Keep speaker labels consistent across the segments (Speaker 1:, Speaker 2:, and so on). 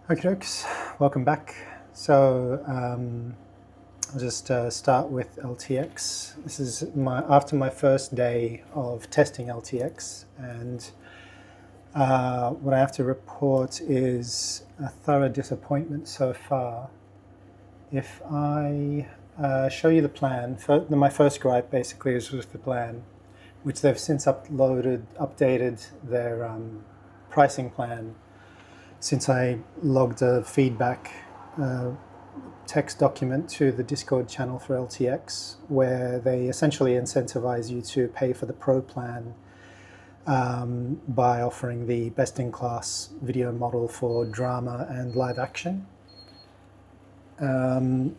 Speaker 1: Okay, folks, welcome back. So I'll just start with LTX. This is after my first day of testing LTX, and what I have to report is a thorough disappointment so far. If I show you the plan, my first gripe basically is with the plan, which they've since updated their pricing plan since I logged a feedback text document to the Discord channel for LTX, where they essentially incentivize you to pay for the Pro plan by offering the best-in-class video model for drama and live action. And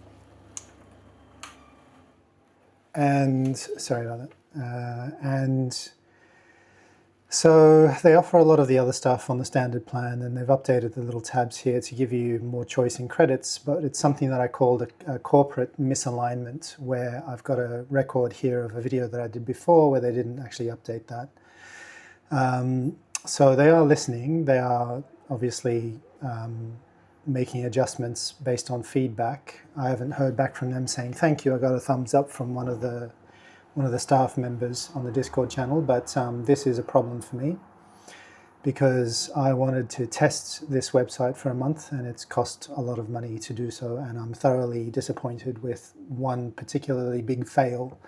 Speaker 1: sorry about that. And so they offer a lot of the other stuff on the standard plan, and they've updated the little tabs here to give you more choice in credits, but it's something that I called a corporate misalignment, where I've got a record here of a video that I did before where they didn't actually update that. So they are listening. They are obviously making adjustments based on feedback. I haven't heard back from them saying thank you. I got a thumbs up from one of the staff members on the Discord channel, but this is a problem for me because I wanted to test this website for a month and it's cost a lot of money to do so, and I'm thoroughly disappointed with one particularly big fail,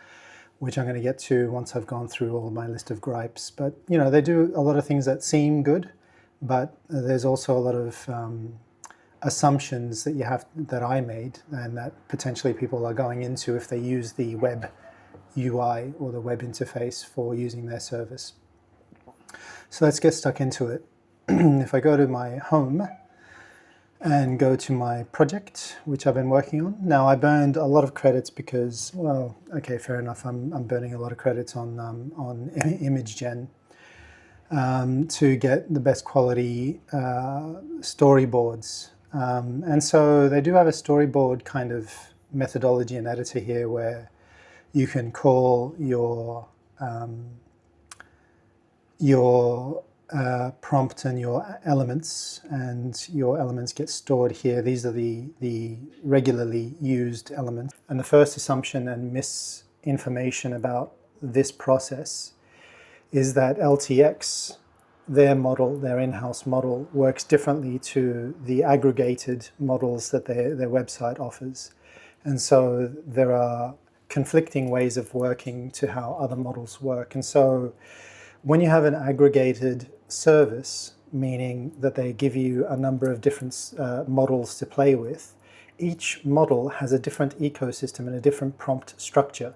Speaker 1: which I'm going to get to once I've gone through all my list of gripes. But you know, they do a lot of things that seem good, but there's also a lot of assumptions that I made and that potentially people are going into if they use the web UI or the web interface for using their service. So let's get stuck into it. If I go to my home and go to my project, which I've been working on. Now I burned a lot of credits because, well, okay, fair enough. I'm burning a lot of credits on image gen to get the best quality storyboards. And so they do have a storyboard kind of methodology and editor here where you can call your prompt and your elements get stored here. These are the regularly used elements. And the first assumption and misinformation about this process is that LTX, their in-house model, works differently to the aggregated models that their website offers. And so there are conflicting ways of working to how other models work. And so when you have an aggregated service, meaning that they give you a number of different models to play with, each model has a different ecosystem and a different prompt structure.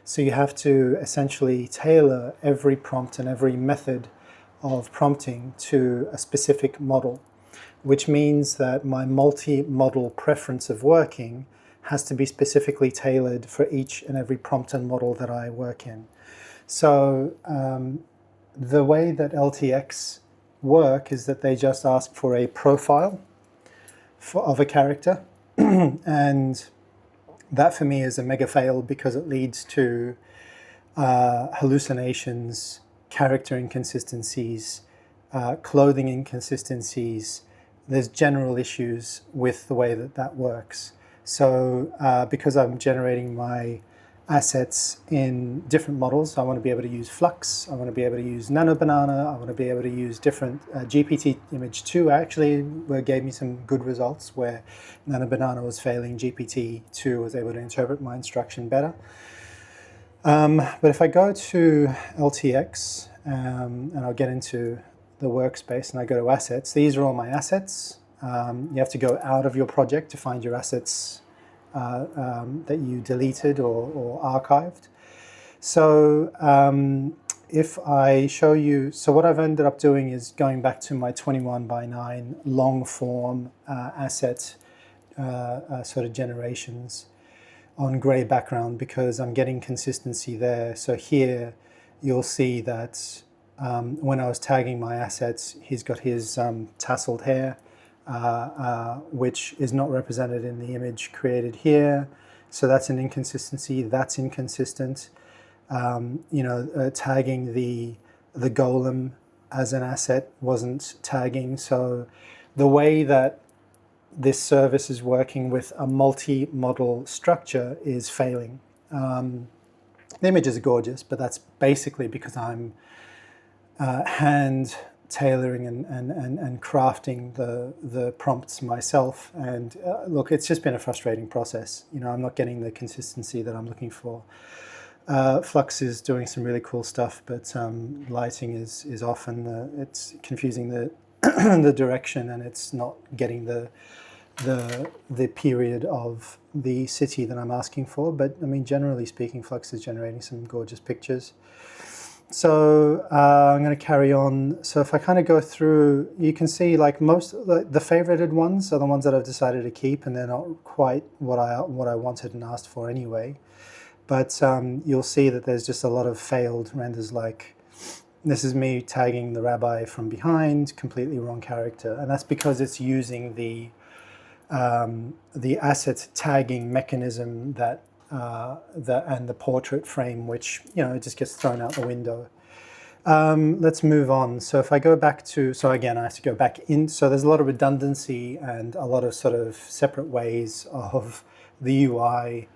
Speaker 1: So you have to essentially tailor every prompt and every method of prompting to a specific model, which means that my multi-model preference of working has to be specifically tailored for each and every prompt and model that I work in. So the way that LTX work is that they just ask for a profile of a character, and that for me is a mega fail because it leads to hallucinations, character inconsistencies, clothing inconsistencies. There's general issues with the way that works. So because I'm generating my assets in different models, I want to be able to use Flux, I want to be able to use Nano Banana, I want to be able to use different GPT Image 2 actually gave me some good results where Nano Banana was failing, GPT 2 was able to interpret my instruction better. But if I go to LTX and I'll get into the workspace and I go to assets, these are all my assets. You have to go out of your project to find your assets that you deleted or archived. So if I show you, so what I've ended up doing is going back to my 21:9 long form asset sort of generations on gray background because I'm getting consistency there. So here you'll see that when I was tagging my assets, he's got his tasseled hair, which is not represented in the image created here. So that's an inconsistency. That's inconsistent. Tagging the golem as an asset wasn't tagging. So the way that this service is working with a multi-model structure is failing. The images are gorgeous, but that's basically because I'm hand tailoring and crafting the prompts myself. And look, it's just been a frustrating process. You know, I'm not getting the consistency that I'm looking for. Flux is doing some really cool stuff, but lighting is off, and it's confusing the the direction, and it's not getting the period of the city that I'm asking for. But I mean, generally speaking, Flux is generating some gorgeous pictures. So I'm going to carry on. So if I kind of go through, you can see like most the favorited ones are the ones that I've decided to keep, and they're not quite what I wanted and asked for anyway. But you'll see that there's just a lot of failed renders. Like this is me tagging the rabbi from behind, completely wrong character, and that's because it's using the asset tagging mechanism that and the portrait frame, which, you know, it just gets thrown out the window. Let's move on. So if I go back to, so again, I have to go back in. So there's a lot of redundancy and a lot of sort of separate ways of the UI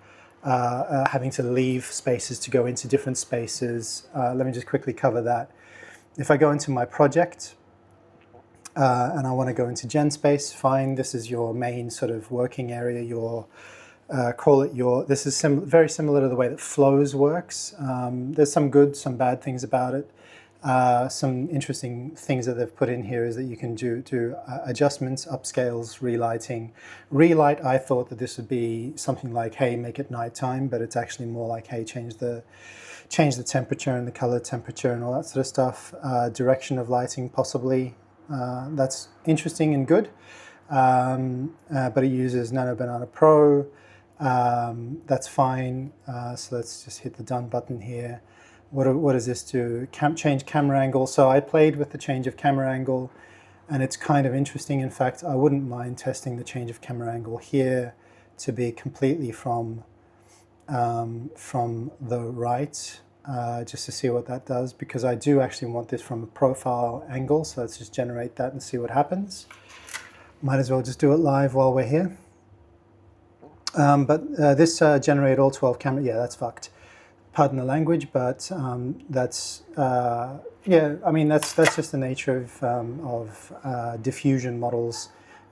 Speaker 1: having to leave spaces to go into different spaces. Let me just quickly cover that. If I go into my project, and I want to go into GenSpace, fine. This is your main sort of working area. Your call it your. This is very similar to the way that Flows works. There's some good, some bad things about it. Some interesting things that they've put in here is that you can do adjustments, upscales, relighting. Relight, I thought that this would be something like, hey, make it nighttime, but it's actually more like, hey, change the temperature and the color temperature and all that sort of stuff. Direction of lighting, possibly. That's interesting and good, but it uses Nano Banana Pro. That's fine. So let's just hit the done button here. What does this do? Change camera angle. So I played with the change of camera angle, and it's kind of interesting. In fact, I wouldn't mind testing the change of camera angle here to be completely from the right. Just to see what that does, because I do actually want this from a profile angle. So let's just generate that and see what happens. Might as well just do it live while we're here. But this generate all 12 camera, yeah, that's fucked. Pardon the language, but that's, yeah, I mean, that's just the nature of diffusion models,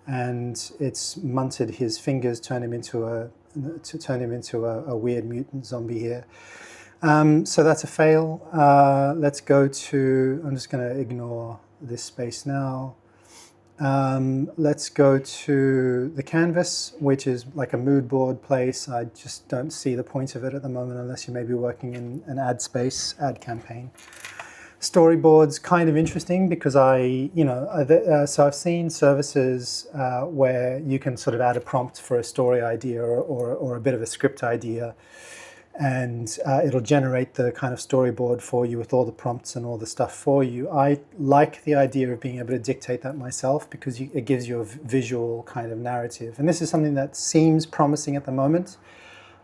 Speaker 1: and it's munted his fingers, turn him into a weird mutant zombie here. So that's a fail. Let's go to, I'm just going to ignore this space now. Let's go to the canvas, which is like a mood board place. I just don't see the point of it at the moment unless you may be working in an ad space, ad campaign. Storyboards, kind of interesting because so I've seen services where you can sort of add a prompt for a story idea or a bit of a script idea, and it'll generate the kind of storyboard for you with all the prompts and all the stuff for you. I like the idea of being able to dictate that myself because it gives you a visual kind of narrative. And this is something that seems promising at the moment.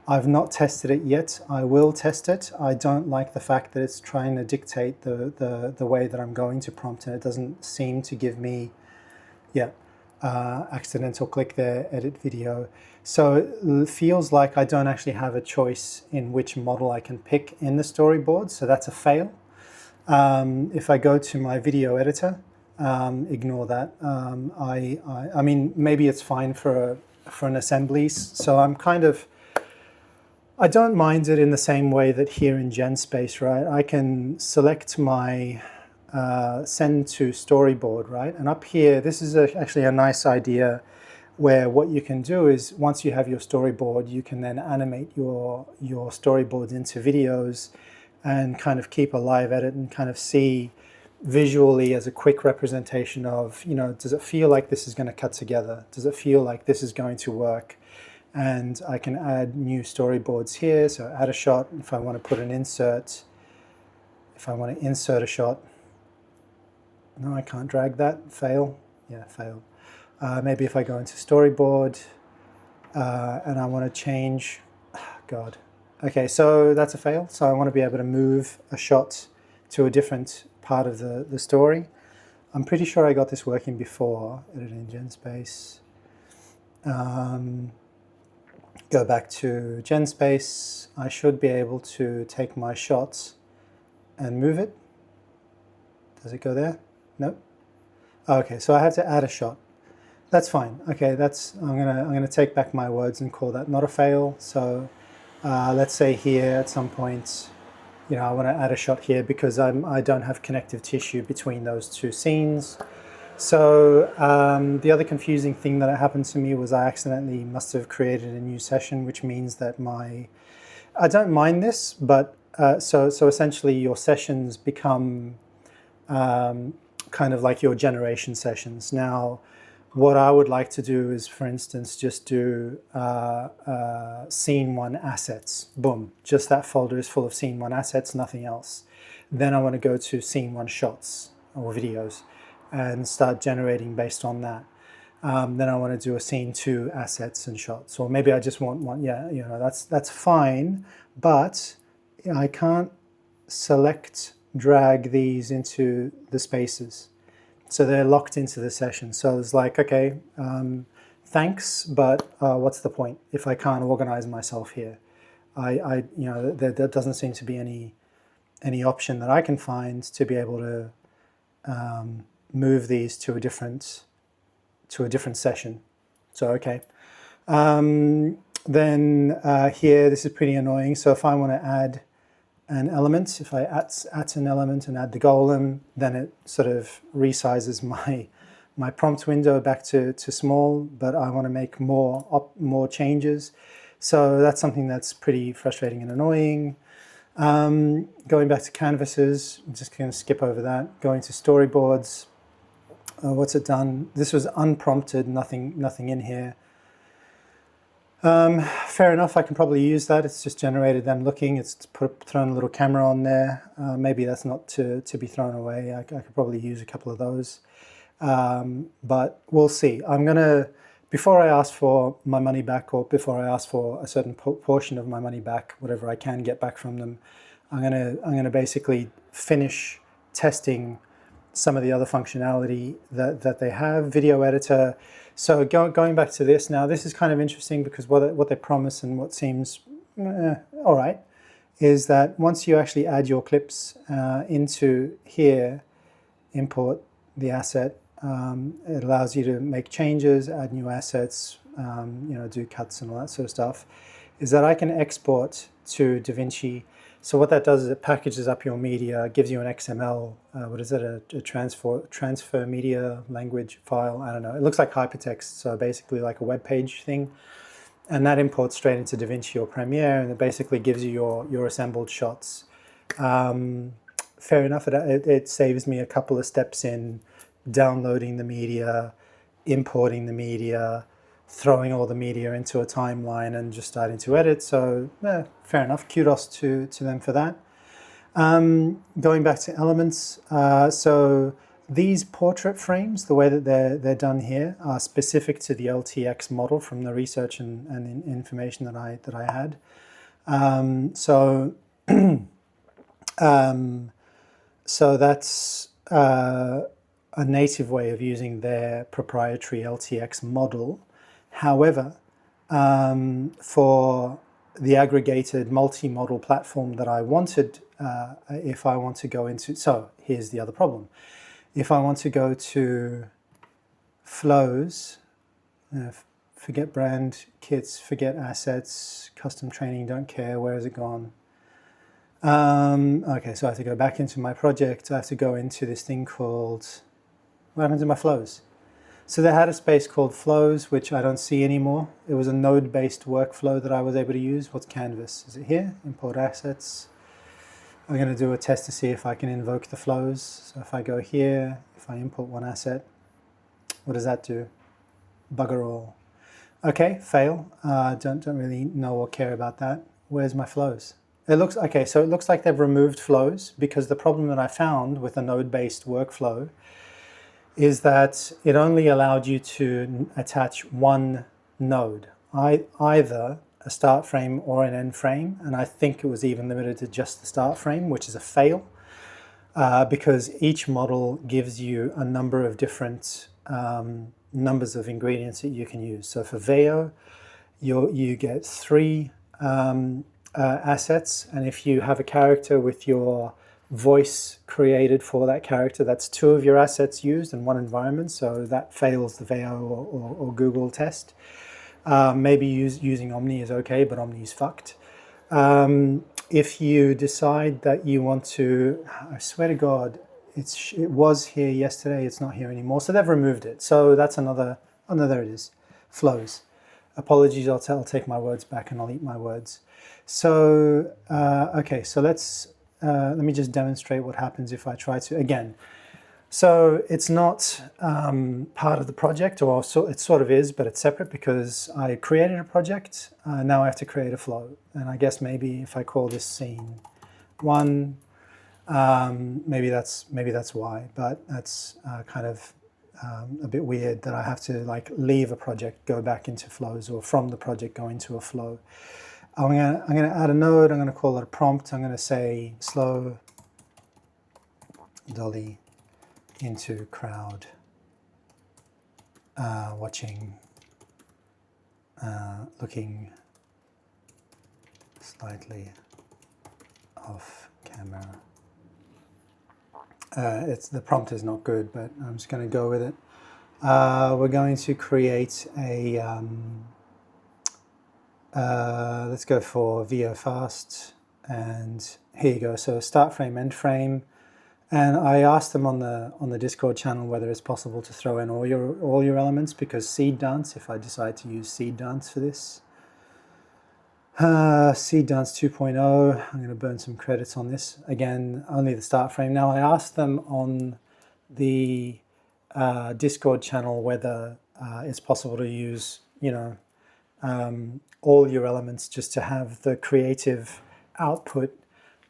Speaker 1: I've not tested it yet. I will test it. I don't like the fact that it's trying to dictate the way that I'm going to prompt, and it doesn't seem to give me, accidental click there, edit video. So it feels like I don't actually have a choice in which model I can pick in the storyboard, so that's a fail. If I go to my video editor, ignore that. I mean, maybe it's fine for an assembly, so I don't mind it in the same way that here in GenSpace, right? I can select my send to storyboard, right? And up here, this is actually a nice idea where what you can do is once you have your storyboard, you can then animate your storyboards into videos and kind of keep a live edit and kind of see visually as a quick representation of, you know, does it feel like this is going to cut together? Does it feel like this is going to work? And I can add new storyboards here. So add a shot. If I want to put an insert, if I want to insert a shot, no, I can't drag that. Fail. Yeah, fail. Maybe if I go into storyboard and I want to change, God. Okay, so that's a fail. So I want to be able to move a shot to a different part of the story. I'm pretty sure I got this working before, editing GenSpace. Go back to GenSpace. I should be able to take my shots and move it. Does it go there? Nope. Okay, so I have to add a shot. That's fine. Okay, I'm gonna take back my words and call that not a fail. So let's say here at some point, I want to add a shot here because I don't have connective tissue between those two scenes. So the other confusing thing that happened to me was I accidentally must have created a new session, which means that I don't mind this, but so essentially your sessions become kind of like your generation sessions. Now, what I would like to do is, for instance, just do scene one assets. Boom, just that folder is full of scene one assets, nothing else. Then I want to go to scene one shots or videos and start generating based on that. Then I want to do a scene two assets and shots, or maybe I just want one. Yeah, that's fine, but I can't select drag these into the spaces. So they're locked into the session. So it's like, okay, thanks, but what's the point if I can't organize myself here? There doesn't seem to be any option that I can find to be able to move these to a different session. So okay, then here this is pretty annoying. So if I want to add an element, if I add an element and add the golem, then it sort of resizes my prompt window back to small, but I want to make more changes. So that's something that's pretty frustrating and annoying. Going back to canvases, I'm just going to skip over that. Going to storyboards, what's it done? This was unprompted, nothing in here. Fair enough, I can probably use that. It's just generated them looking. It's thrown a little camera on there. Maybe that's not to be thrown away. I could probably use a couple of those. But we'll see. I'm going to, before I ask for my money back, or before I ask for a certain portion of my money back, whatever I can get back from them, I'm going to basically finish testing some of the other functionality that they have. Video editor. So going back to this now, this is kind of interesting because what they promise and what seems all right is that once you actually add your clips into here, import the asset, it allows you to make changes, add new assets, do cuts and all that sort of stuff, is that I can export to DaVinci. So what that does is it packages up your media, gives you an XML, what is it, a transfer media language file, I don't know. It looks like hypertext, so basically like a web page thing. And that imports straight into DaVinci or Premiere, and it basically gives you your assembled shots. Fair enough, it saves me a couple of steps in downloading the media, importing the media, throwing all the media into a timeline and just starting to edit. So fair enough, kudos to them for that. Going back to elements, so these portrait frames, the way that they're done here, are specific to the LTX model from the research and information that I had. So that's a native way of using their proprietary LTX model. However, for the aggregated multi-model platform that I wanted, if I want to go into, so here's the other problem. If I want to go to flows, forget brand, kits, forget assets, custom training, don't care, where has it gone? Okay, so I have to go back into my project. I have to go into this thing called, what happened to my flows? So they had a space called flows, which I don't see anymore. It was a node-based workflow that I was able to use. What's canvas? Is it here? Import assets. I'm going to do a test to see if I can invoke the flows. So if I go here, if I import one asset, what does that do? Bugger all. Okay, fail. Don't really know or care about that. Where's my flows? It looks okay. So it looks like they've removed flows, because the problem that I found with a node-based workflow is that it only allowed you to attach one node, either a start frame or an end frame, and I think it was even limited to just the start frame, which is a fail, because each model gives you a number of different numbers of ingredients that you can use. So for VEO, you get 3 assets, and if you have a character with your voice created for that character, that's 2 of your assets used in one environment, so that fails the VEO or Google test. Maybe using Omni is okay, but Omni is fucked. If you decide that you want to, I swear to God, it was here yesterday, it's not here anymore, so they've removed it. So that's another, oh no, there it is, flows. Apologies, I'll take my words back and I'll eat my words. So, okay, so let me just demonstrate what happens if I try to, again. So it's not part of the project, or it sort of is, but it's separate because I created a project. Now I have to create a flow. And I guess maybe if I call this scene 1, maybe that's why, but that's kind of a bit weird that I have to like leave a project, go back into flows, or from the project go into a flow. I'm gonna add a node. I'm gonna call it a prompt. I'm gonna say slow dolly into crowd watching, looking slightly off camera. The prompt is not good, but I'm just going to go with it. We're going to create a let's go for VO fast, and here you go. So start frame, end frame, and I asked them on the Discord channel whether it's possible to throw in all your elements, because seed dance, if I decide to use seed dance for this, seed dance 2.0, I'm going to burn some credits on this. Again, only the start frame. Now I asked them on the Discord channel whether it's possible to use, all your elements, just to have the creative output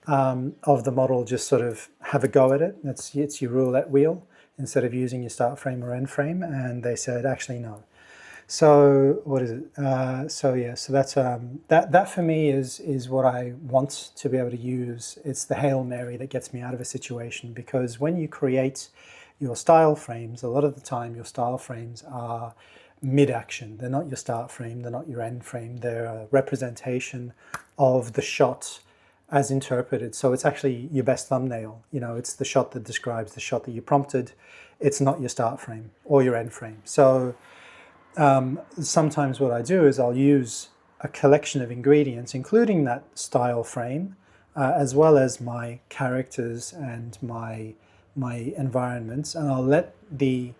Speaker 1: of the model just sort of have a go at it. It's your roulette wheel instead of using your start frame or end frame. And they said, actually, no. So what is it? So yeah, so that's that for me is what I want to be able to use. It's the Hail Mary that gets me out of a situation, because when you create your style frames, a lot of the time your style frames are mid-action. They're not your start frame, they're not your end frame. They're a representation of the shot as interpreted. So it's actually your best thumbnail. It's the shot that describes the shot that you prompted. It's not your start frame or your end frame. So sometimes what I do is I'll use a collection of ingredients, including that style frame, as well as my characters and my environments, and I'll let the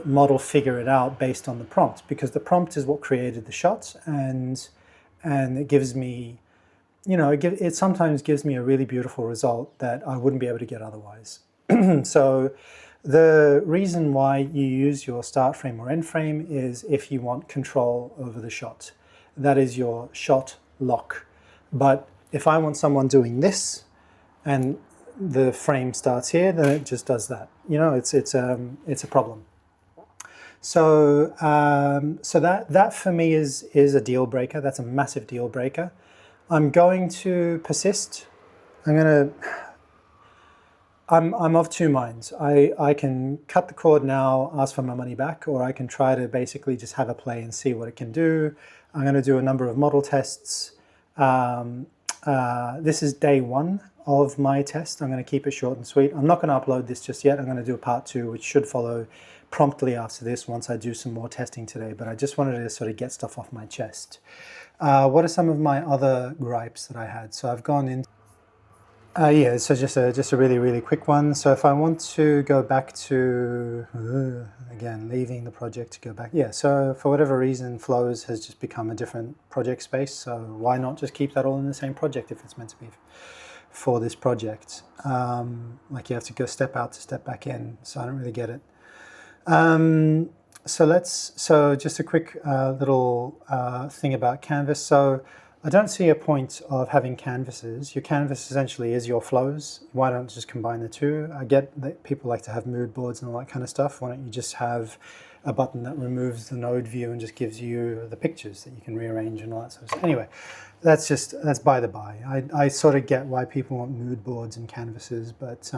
Speaker 1: model figure it out based on the prompt, because the prompt is what created the shot, and it gives me, it sometimes gives me a really beautiful result that I wouldn't be able to get otherwise. So the reason why you use your start frame or end frame is if you want control over the shot. That is your shot lock. But if I want someone doing this and the frame starts here, then it just does that. It's a problem. So so that for me is a deal breaker. That's a massive deal breaker. I'm going to persist. I'm of two minds. I can cut the cord now, ask for my money back, or I can try to basically just have a play and see what it can do. I'm going to do a number of model tests. This is day 1 of my test. I'm going to keep it short and sweet. I'm not going to upload this just yet. I'm going to do a part 2, which should follow promptly after this once I do some more testing today. But I just wanted to sort of get stuff off my chest. What are some of my other gripes that I had? So I've gone in. Yeah, so just a really, really quick one. So if I want to go back to, again, leaving the project to go back. Yeah, so for whatever reason, Flows has just become a different project space. So why not just keep that all in the same project if it's meant to be for this project? Like you have to go step out to step back in. So I don't really get it. So just a quick little thing about Canvas. So I don't see a point of having canvases. Your canvas essentially is your flows. Why don't you just combine the two? I get that people like to have mood boards and all that kind of stuff. Why don't you just have a button that removes the node view and just gives you the pictures that you can rearrange and all that sort of stuff. Anyway, that's by the by. I sort of get why people want mood boards and canvases, but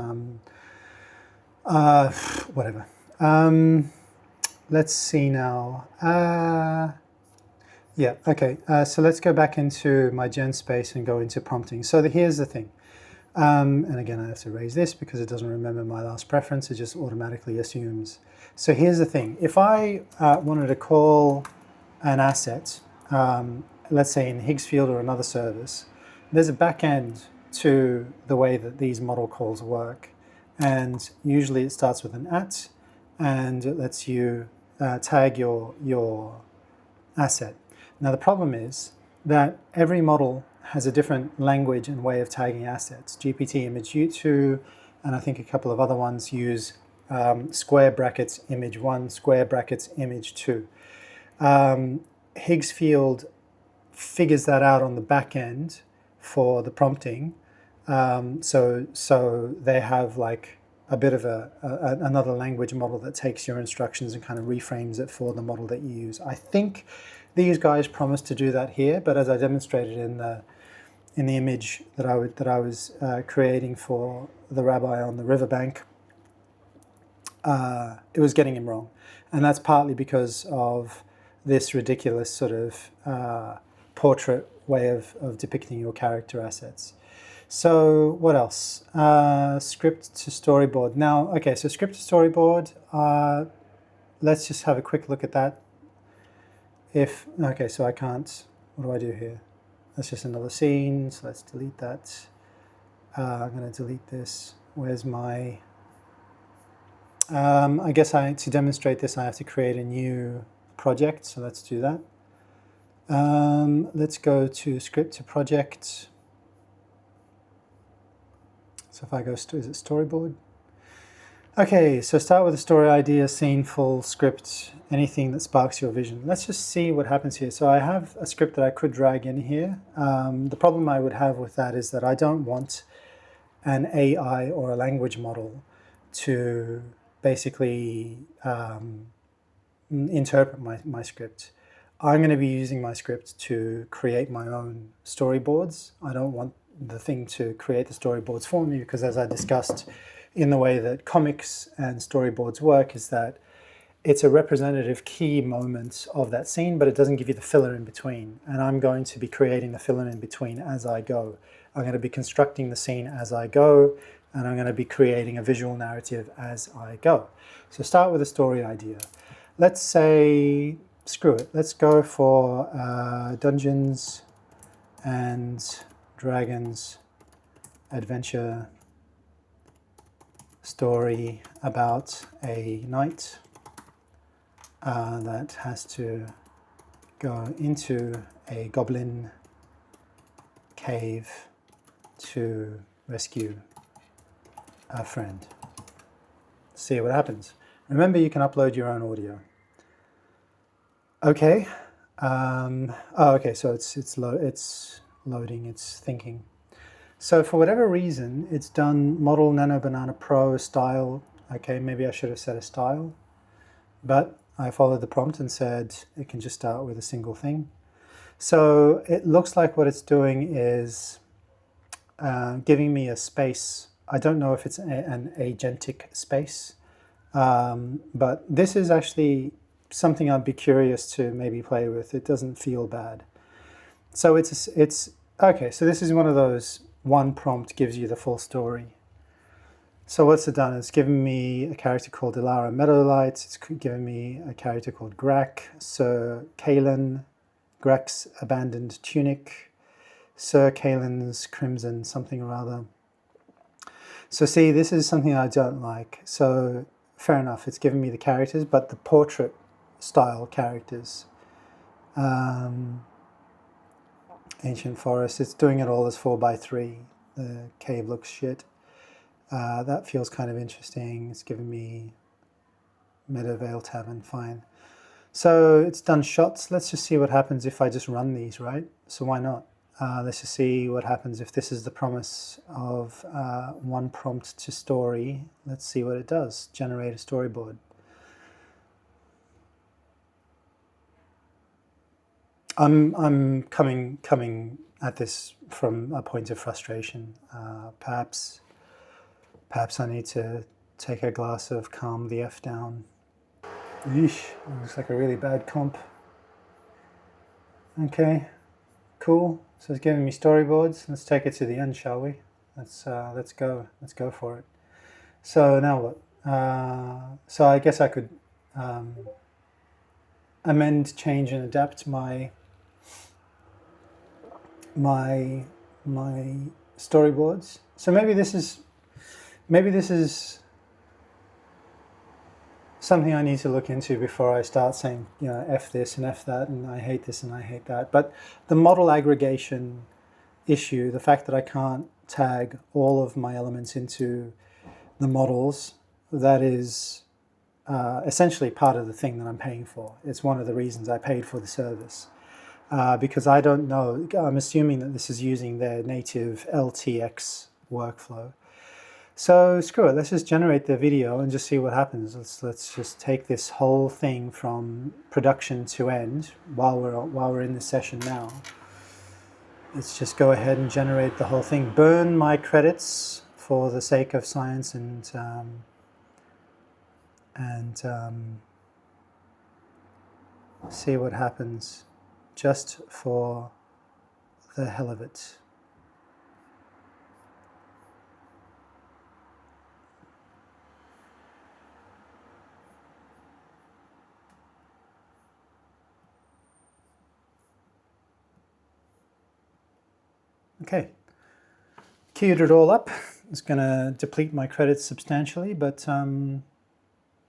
Speaker 1: whatever. let's see now. Yeah, okay. So let's go back into my GenSpace and go into prompting. So here's the thing. And again, I have to raise this because it doesn't remember my last preference. It just automatically assumes. So here's the thing. If I wanted to call an asset, let's say in Higgsfield or another service, there's a back end to the way that these model calls work. And usually it starts with an @ and it lets you tag your asset. Now the problem is that every model has a different language and way of tagging assets. GPT image U2 and I think a couple of other ones use square brackets image 1, square brackets image 2. Higgsfield figures that out on the back end for the prompting. So they have like a bit of another language model that takes your instructions and kind of reframes it for the model that you use. I think these guys promised to do that here, but as I demonstrated in the image that I was creating for the rabbi on the riverbank, it was getting him wrong, and that's partly because of this ridiculous sort of portrait way of depicting your character assets. So what else? Script to storyboard. Now, okay, so script to storyboard, let's just have a quick look at that. Okay, so I can't, what do I do here? That's just another scene, so let's delete that. I'm going to delete this. Where's my, I guess to demonstrate this, I have to create a new project, so let's do that. Let's go to script to project. So if I go, is it storyboard? Okay, so start with a story idea, scene, full script, anything that sparks your vision. Let's just see what happens here. So I have a script that I could drag in here. The problem I would have with that is that I don't want an AI or a language model to basically interpret my script. I'm going to be using my script to create my own storyboards. I don't want the thing to create the storyboards for me because, as I discussed in the way that comics and storyboards work, is that it's a representative key moment of that scene, but it doesn't give you the filler in between. And I'm going to be creating the filler in between as I go. I'm going to be constructing the scene as I go, and I'm going to be creating a visual narrative as I go. So start with a story idea. Let's say, screw it, let's go for Dungeons and Dragons adventure story about a knight that has to go into a goblin cave to rescue a friend. See what happens. Remember, you can upload your own audio. Okay. Okay. So it's loading. It's thinking. So for whatever reason, it's done Model Nano Banana Pro style. Okay, maybe I should have set a style, but I followed the prompt and said it can just start with a single thing. So it looks like what it's doing is giving me a space. I don't know if it's an agentic space, but this is actually something I'd be curious to maybe play with. It doesn't feel bad. So it's okay. So this is one of those one prompt gives you the full story. So what's it done? It's given me a character called Ilara Meadowlight. It's given me a character called Grack, Sir Kalen, Grack's abandoned tunic, Sir Kalen's crimson something or other. So see, this is something I don't like. So fair enough, it's given me the characters, but the portrait style characters. Ancient forest, it's doing it all as 4x3. The cave looks shit. That feels kind of interesting. It's given me Meadowvale Tavern, fine. So it's done shots. Let's just see what happens if I just run these, right? So why not? Let's just see what happens if this is the promise of one prompt to story. Let's see what it does. Generate a storyboard. I'm coming at this from a point of frustration. Perhaps I need to take a glass of calm the F down. Yeesh, looks like a really bad comp. Okay, cool. So it's giving me storyboards. Let's take it to the end, shall we? Let's go for it. So now what? So I guess I could amend, change, and adapt my storyboards. So maybe this is something I need to look into before I start saying, you know, F this and F that, and I hate this and I hate that. But the model aggregation issue, the fact that I can't tag all of my elements into the models, that is essentially part of the thing that I'm paying for. It's one of the reasons I paid for the service. Because I don't know, I'm assuming that this is using their native LTX workflow. So screw it, let's just generate the video and just see what happens. Let's just take this whole thing from production to end while we're in the session now. Let's just go ahead and generate the whole thing. Burn my credits for the sake of science and see what happens, just for the hell of it. Okay, queued it all up. It's going to deplete my credits substantially, but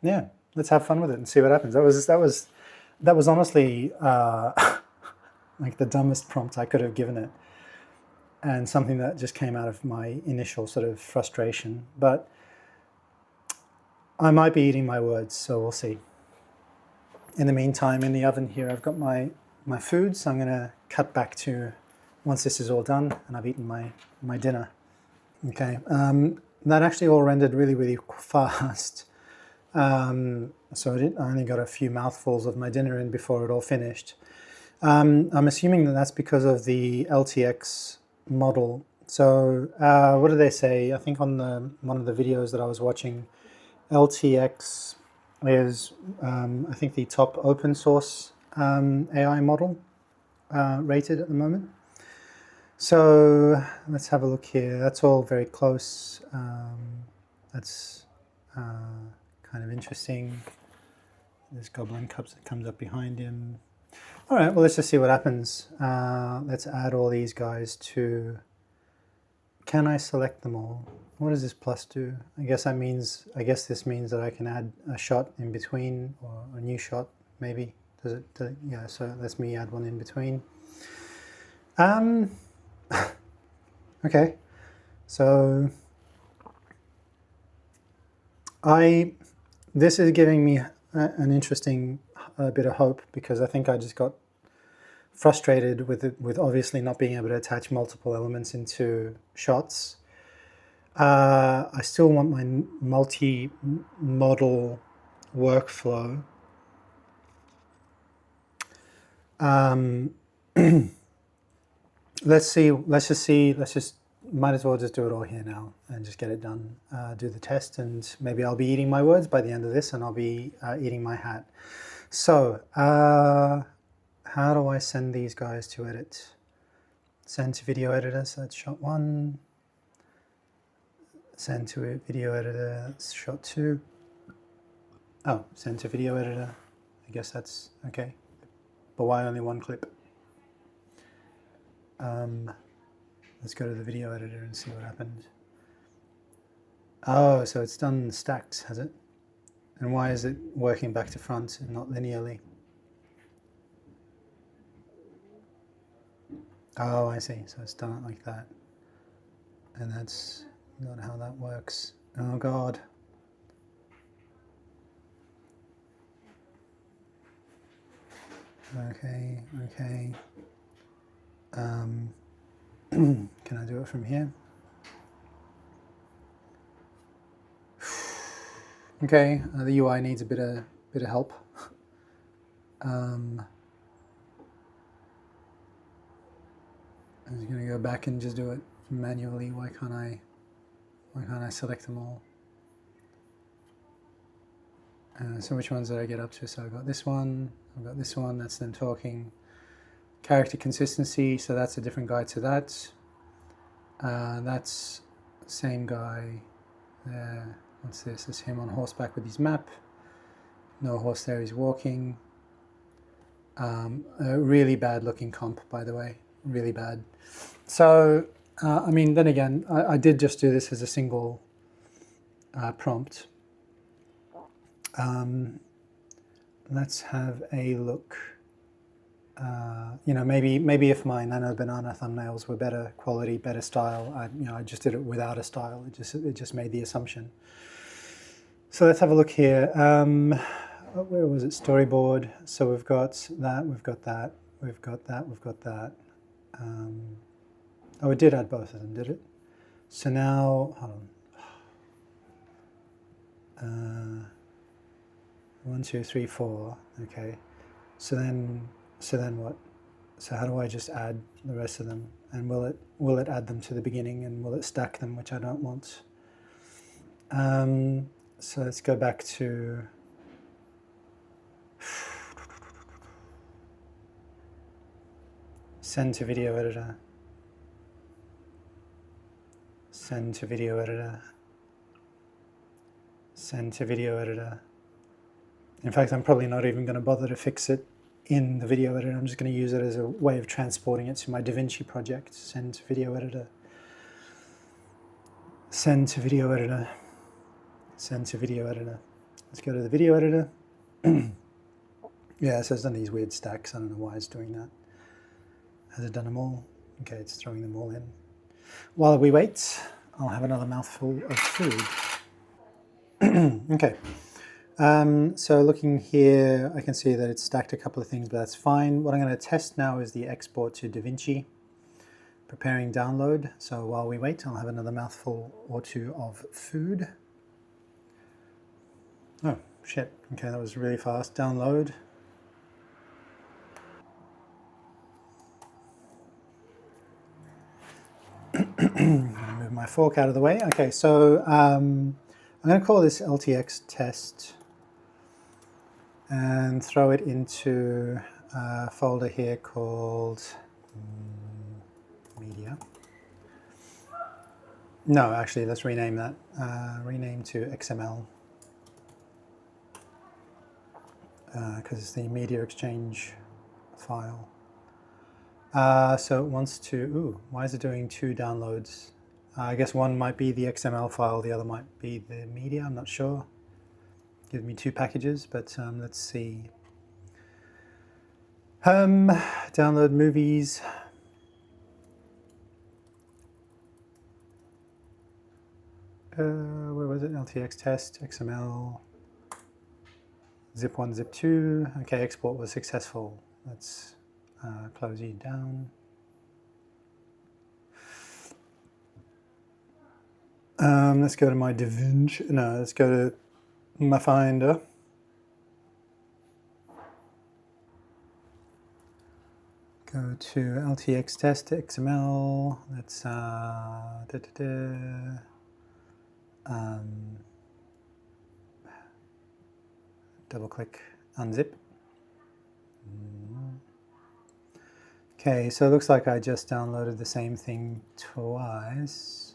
Speaker 1: yeah, let's have fun with it and see what happens. That was honestly like the dumbest prompt I could have given it, and something that just came out of my initial sort of frustration. But I might be eating my words, so we'll see. In the meantime, in the oven here, I've got my food, so I'm going to cut back to once this is all done and I've eaten my dinner. Okay, that actually all rendered really, really fast. So I only got a few mouthfuls of my dinner in before it all finished. I'm assuming that that's because of the LTX model. So what do they say? I think on one of the videos that I was watching, LTX is I think the top open source AI model rated at the moment. So let's have a look here. That's all very close. That's kind of interesting. This goblin comes up behind him. All right, well, let's just see what happens. Let's add all these guys to... Can I select them all? What does this plus do? I guess this means that I can add a shot in between, or a new shot, maybe. Does it? Yeah, so let's me add one in between. Okay, so this is giving me an interesting bit of hope, because I think I just got frustrated with obviously not being able to attach multiple elements into shots. I still want my multi-model workflow. Might as well just do it all here now and just get it done. Do the test, and maybe I'll be eating my words by the end of this, and I'll be eating my hat. So, how do I send these guys to edit? Send to video editor, so that's shot 1. Send to a video editor, that's shot 2. Oh, send to video editor. I guess that's okay. But why only one clip? Let's go to the video editor and see what happened. Oh, so it's done stacked, has it? And why is it working back to front and not linearly? Oh, I see. So it's done it like that. And that's not how that works. Oh, God. Okay. Can I do it from here? Okay, the UI needs a bit of help. I'm just going to go back and just do it manually. Why can't I select them all? So which ones did I get up to? So I got this one, I've got this one, that's them talking. Character consistency, so that's a different guy to that. That's the same guy there. What's this? It's him on horseback with his map. No horse there, he's walking. A really bad looking comp, by the way, really bad. So, I mean, then again, I did just do this as a single prompt. Let's have a look. You know, maybe if my nano banana thumbnails were better quality, better style, I just did it without a style. It just made the assumption. So let's have a look here. Where was it? Storyboard. So we've got that, we've got that, we've got that, we've got that. Oh, it did add both of them, did it? So now, hold on. 1, 2, 3, 4. Okay. So then what? So how do I just add the rest of them? And will it add them to the beginning, and will it stack them, which I don't want? So let's go back to send to video editor. Send to video editor. Send to video editor. In fact, I'm probably not even going to bother to fix it in the video editor. I'm just going to use it as a way of transporting it to my DaVinci project. Send to video editor. Send to video editor. Send to video editor. Let's go to the video editor. Yeah, so it's done these weird stacks. I don't know why it's doing that. Has it done them all? Okay, it's throwing them all in. While we wait, I'll have another mouthful of food. Okay. So looking here, I can see that it's stacked a couple of things, but that's fine. What I'm going to test now is the export to DaVinci. Preparing download. So while we wait, I'll have another mouthful or two of food. Oh, shit. Okay, that was really fast. Download. Move my fork out of the way. Okay, so I'm going to call this LTX test and throw it into a folder here called media. No, actually, let's rename that. Rename to XML because it's the media exchange file. So it wants to, ooh, why is it doing 2 downloads? I guess one might be the XML file, the other might be the media, I'm not sure. Give me 2 packages, but let's see. Download movies. Where was it? LTX test, XML, zip 1, zip 2. Okay, export was successful. Let's close you down. Let's go to my DaVinci. No, let's go to my Finder. Go to LTX test XML. Let's double click, unzip. Okay, so it looks like I just downloaded the same thing twice.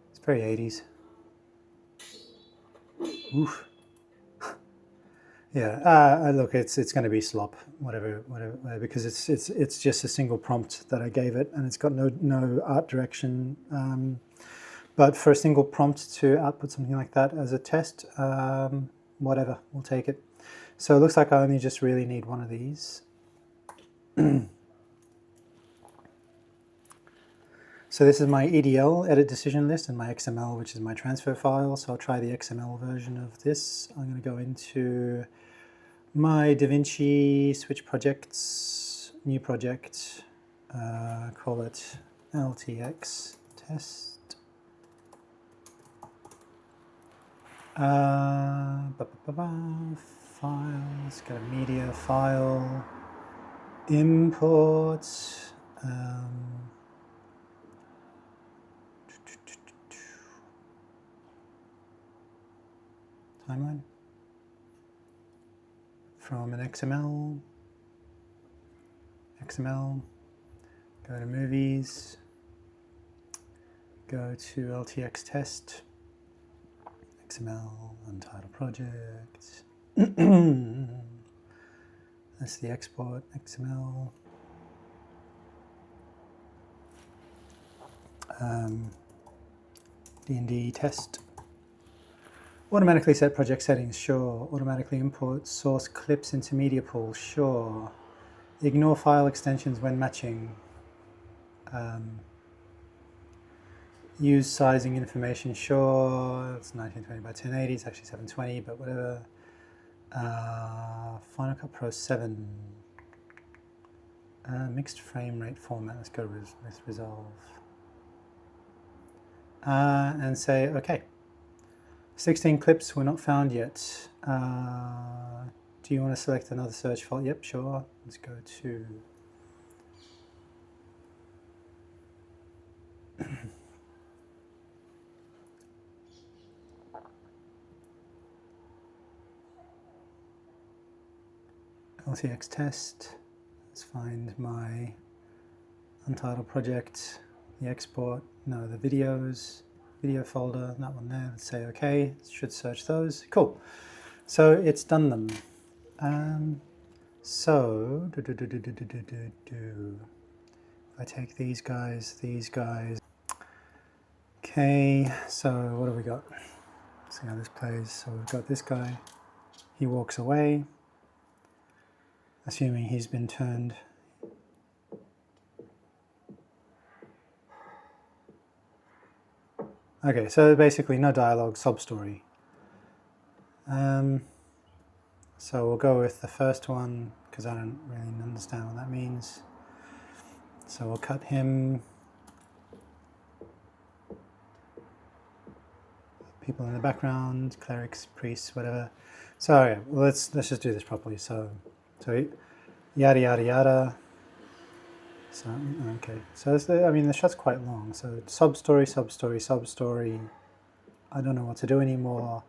Speaker 1: It's very 80s. Oof. Yeah, look, it's going to be Slop, whatever, because it's just a single prompt that I gave it, and it's got no art direction. But for a single prompt to output something like that as a test, whatever, we'll take it. So it looks like I only just really need one of these. So this is my EDL, edit decision list, and my XML, which is my transfer file. So I'll try the XML version of this. I'm going to go into my DaVinci, switch projects, new project, call it LTX test. Files, go to media, file, import. timeline from an XML, go to movies, go to LTX test, XML, untitled project. That's the export, XML. D&D test. Automatically set project settings, sure. Automatically import source clips into media pool, sure. Ignore file extensions when matching. Use sizing information, sure. It's 1920 by 1080, it's actually 720, but whatever. Final Cut Pro 7. Mixed frame rate format, let's go with Resolve. And say, okay. 16 clips were not found yet. Do you want to select another search file? Yep, sure. Let's go to LTX test. Let's find my untitled project, the export, no, the videos, video folder, that one there. Let's say okay, it should search those. Cool. So it's done them. So, if I take these guys. Okay, so what have we got? Let's see how this plays. So we've got this guy. He walks away, assuming he's been turned. Okay, so basically no dialogue, sub-story. So we'll go with the first one because I don't really understand what that means. So we'll cut him. People in the background, clerics, priests, whatever. So yeah, well, let's just do this properly. So yada yada yada. So okay. So I mean the shot's quite long. So sub-story. I don't know what to do anymore.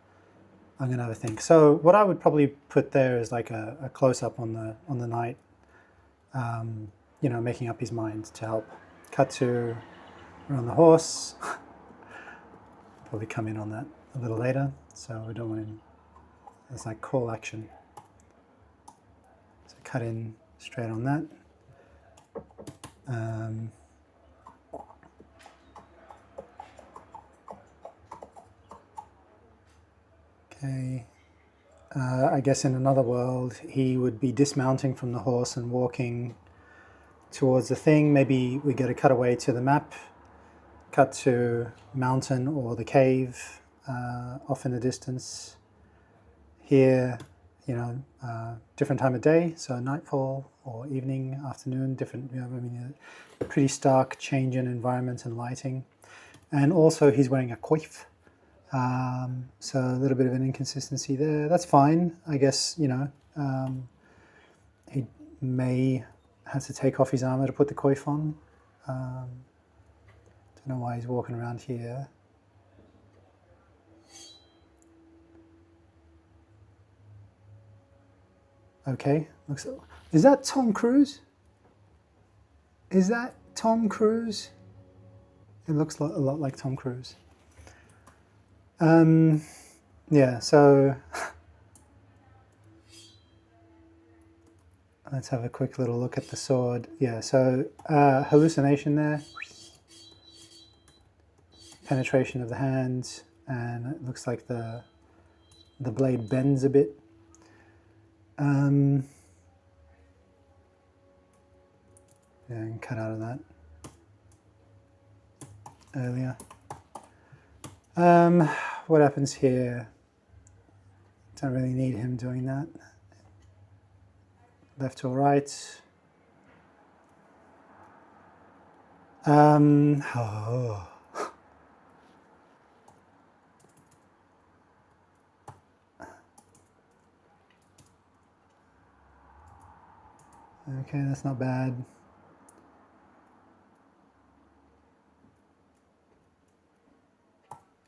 Speaker 1: I'm gonna have a think. So what I would probably put there is like a close-up on the knight, you know, making up his mind to help. Cut to we're on the horse. Probably come in on that a little later. So we don't want him. It's like call action. So cut in straight on that. Okay. I guess in another world, he would be dismounting from the horse and walking towards the thing. Maybe we get a cutaway to the map, cut to mountain or the cave off in the distance. Here, you know, different time of day, so nightfall or evening, afternoon, different, you know, I mean, a pretty stark change in environment and lighting. And also he's wearing a coif. So a little bit of an inconsistency there. That's fine, I guess. You know, he may have to take off his armor to put the coif on. Don't know why he's walking around here. Okay, looks. Is that Tom Cruise? Is that Tom Cruise? It looks a lot like Tom Cruise. Yeah, so let's have a quick little look at the sword. Yeah, so hallucination there. Penetration of the hand, and it looks like the blade bends a bit. Yeah, I can cut out of that earlier. What happens here? Don't really need him doing that. Left or right. Oh. Okay, that's not bad.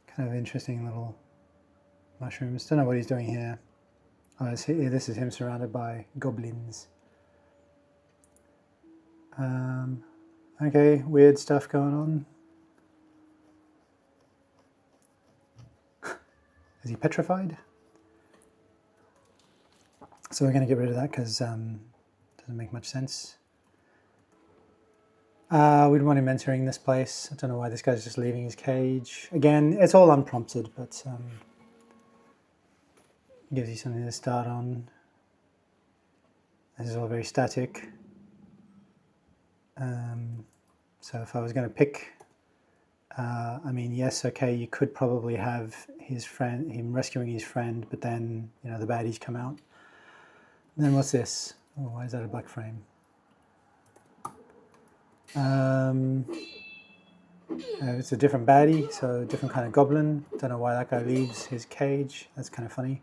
Speaker 1: Kind of interesting little mushrooms. Don't know what he's doing here. Oh, this is him surrounded by goblins. Okay, weird stuff going on. Is he petrified? So we're going to get rid of that because doesn't make much sense. We'd want him entering this place. I don't know why this guy's just leaving his cage. Again, it's all unprompted, but gives you something to start on. This is all very static. So if I was going to pick, I mean, yes, okay, you could probably have him rescuing his friend, but then, you know, the baddies come out. And then what's this? Oh, why is that a black frame? It's a different baddie, so a different kind of goblin. Don't know why that guy leaves his cage. That's kind of funny.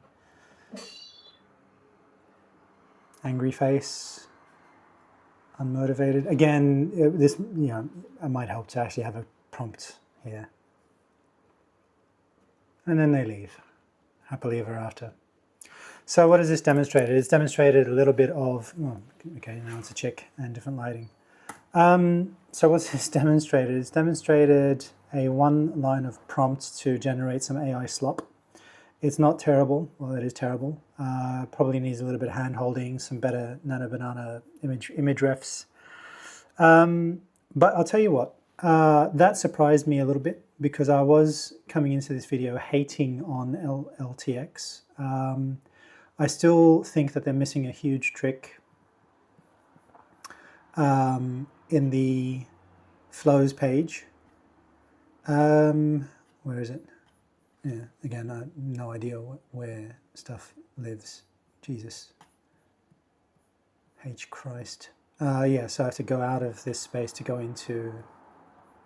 Speaker 1: Angry face. Unmotivated. Again, this, you know, it might help to actually have a prompt here. And then they leave, happily ever after. So what has this demonstrated? It's demonstrated a little bit of, well, okay, now it's a chick and different lighting. So what's this demonstrated? It's demonstrated a one line of prompt to generate some AI slop. It's not terrible. Well, it is terrible. Probably needs a little bit of hand holding, some better Nano Banana image refs. But I'll tell you what, that surprised me a little bit because I was coming into this video hating on LTX. I still think that they're missing a huge trick in the flows page. Where is it? Yeah, again, I have no idea where stuff lives. Jesus. H Christ. Yeah, so I have to go out of this space to go into,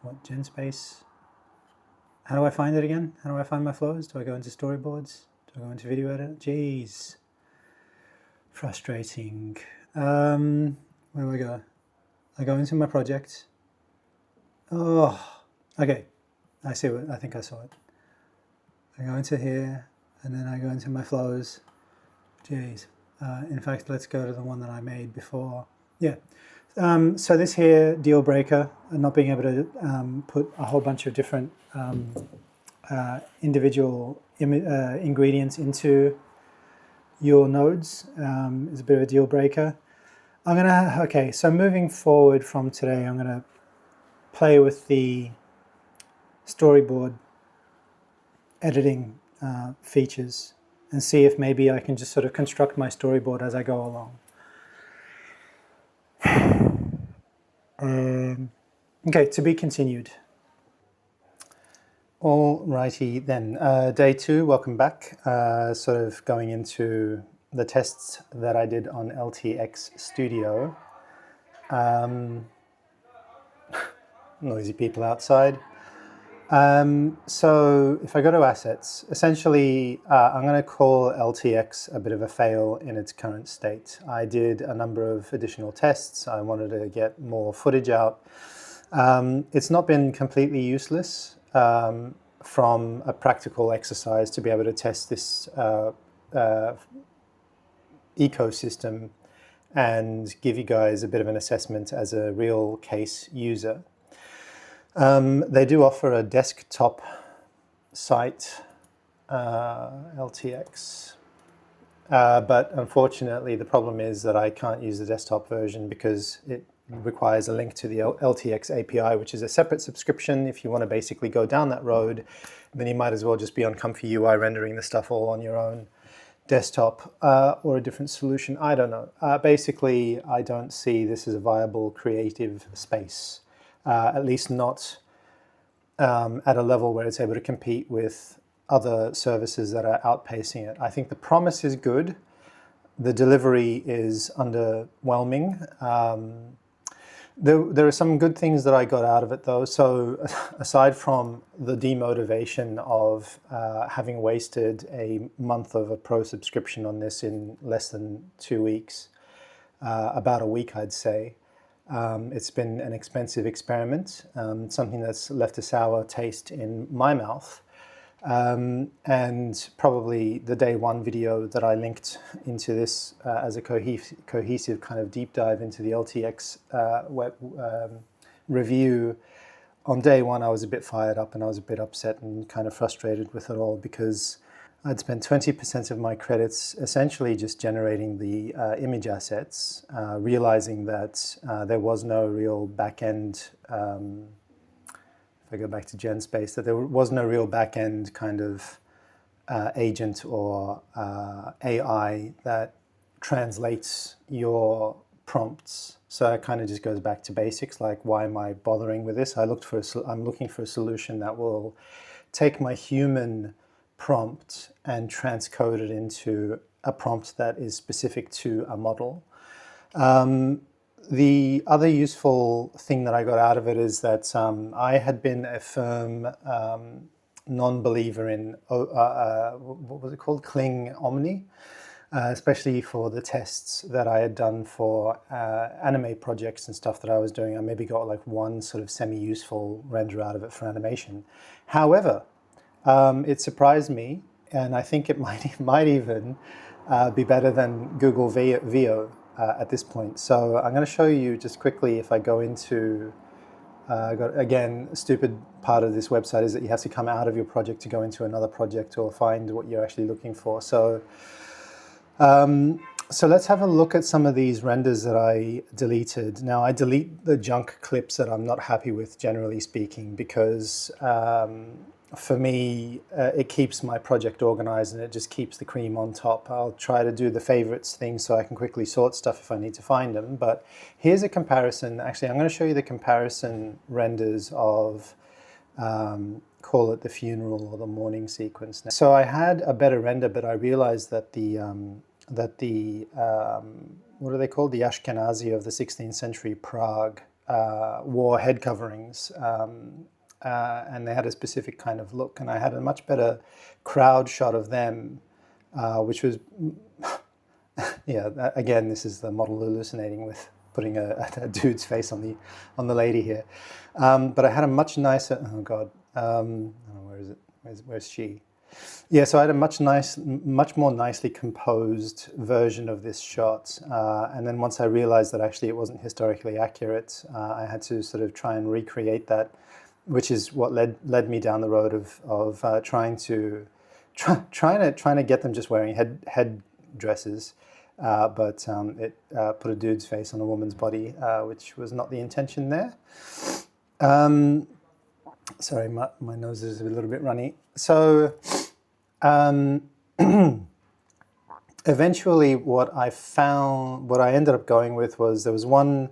Speaker 1: what, GenSpace? How do I find it again? How do I find my flows? Do I go into Storyboards? Do I go into Video Edit? Jeez. Frustrating. Where do I go? I go into my project. Oh, okay. I see what, I think I saw it. I go into here, and then I go into my flows. Jeez. In fact, let's go to the one that I made before. Yeah. So this here, deal breaker, and not being able to put a whole bunch of different individual ingredients into your nodes is a bit of a deal breaker. Okay, so moving forward from today, I'm gonna play with the storyboard editing features and see if maybe I can just sort of construct my storyboard as I go along. Okay, to be continued. Alrighty then, day 2, welcome back. Sort of going into the tests that I did on LTX Studio. Noisy people outside. So if I go to assets, essentially I'm going to call LTX a bit of a fail in its current state. I did a number of additional tests. I wanted to get more footage out. It's not been completely useless from a practical exercise to be able to test this ecosystem and give you guys a bit of an assessment as a real case user. They do offer a desktop site, LTX, but unfortunately the problem is that I can't use the desktop version because it requires a link to the LTX API, which is a separate subscription. If you want to basically go down that road, then you might as well just be on Comfy UI rendering the stuff all on your own desktop or a different solution. I don't know. Basically, I don't see this as a viable creative space. At least not at a level where it's able to compete with other services that are outpacing it. I think the promise is good. The delivery is underwhelming. There are some good things that I got out of it though. So aside from the demotivation of having wasted a month of a pro subscription on this in less than 2 weeks, about a week I'd say, it's been an expensive experiment, something that's left a sour taste in my mouth. And probably the day one video that I linked into this as a cohesive kind of deep dive into the LTX web review. On day one, I was a bit fired up and I was a bit upset and kind of frustrated with it all because I'd spent 20% of my credits essentially just generating the image assets, realizing that there was no real back-end, if I go back to GenSpace, that there was no real back-end kind of agent or AI that translates your prompts. So it kind of just goes back to basics, like why am I bothering with this? I'm looking for a solution that will take my human prompt and transcode it into a prompt that is specific to a model. The other useful thing that I got out of it is that I had been a firm non-believer in, what was it called, Kling Omni, especially for the tests that I had done for anime projects and stuff that I was doing. I maybe got like one sort of semi-useful render out of it for animation. However, it surprised me, and I think it might even be better than Google VO at this point. So I'm going to show you just quickly if I go into, again, a stupid part of this website is that you have to come out of your project to go into another project or find what you're actually looking for. So let's have a look at some of these renders that I deleted. Now, I delete the junk clips that I'm not happy with, generally speaking, because for me, it keeps my project organized and it just keeps the cream on top. I'll try to do the favorites thing so I can quickly sort stuff if I need to find them. But here's a comparison. Actually, I'm going to show you the comparison renders of, call it the funeral or the mourning sequence. So I had a better render, but I realized that what are they called? The Ashkenazi of the 16th century Prague wore head coverings. And they had a specific kind of look, and I had a much better crowd shot of them, which was, yeah, again, this is the model hallucinating with putting a dude's face on the lady here. But I had a much nicer, oh God, where is it? Where's she? Yeah, so I had a much more nicely composed version of this shot. And then once I realized that actually it wasn't historically accurate, I had to sort of try and recreate that, which is what led me down the road of trying to get them just wearing head dresses, but it put a dude's face on a woman's body, which was not the intention there. Sorry, my nose is a little bit runny. So eventually what I ended up going with was there was one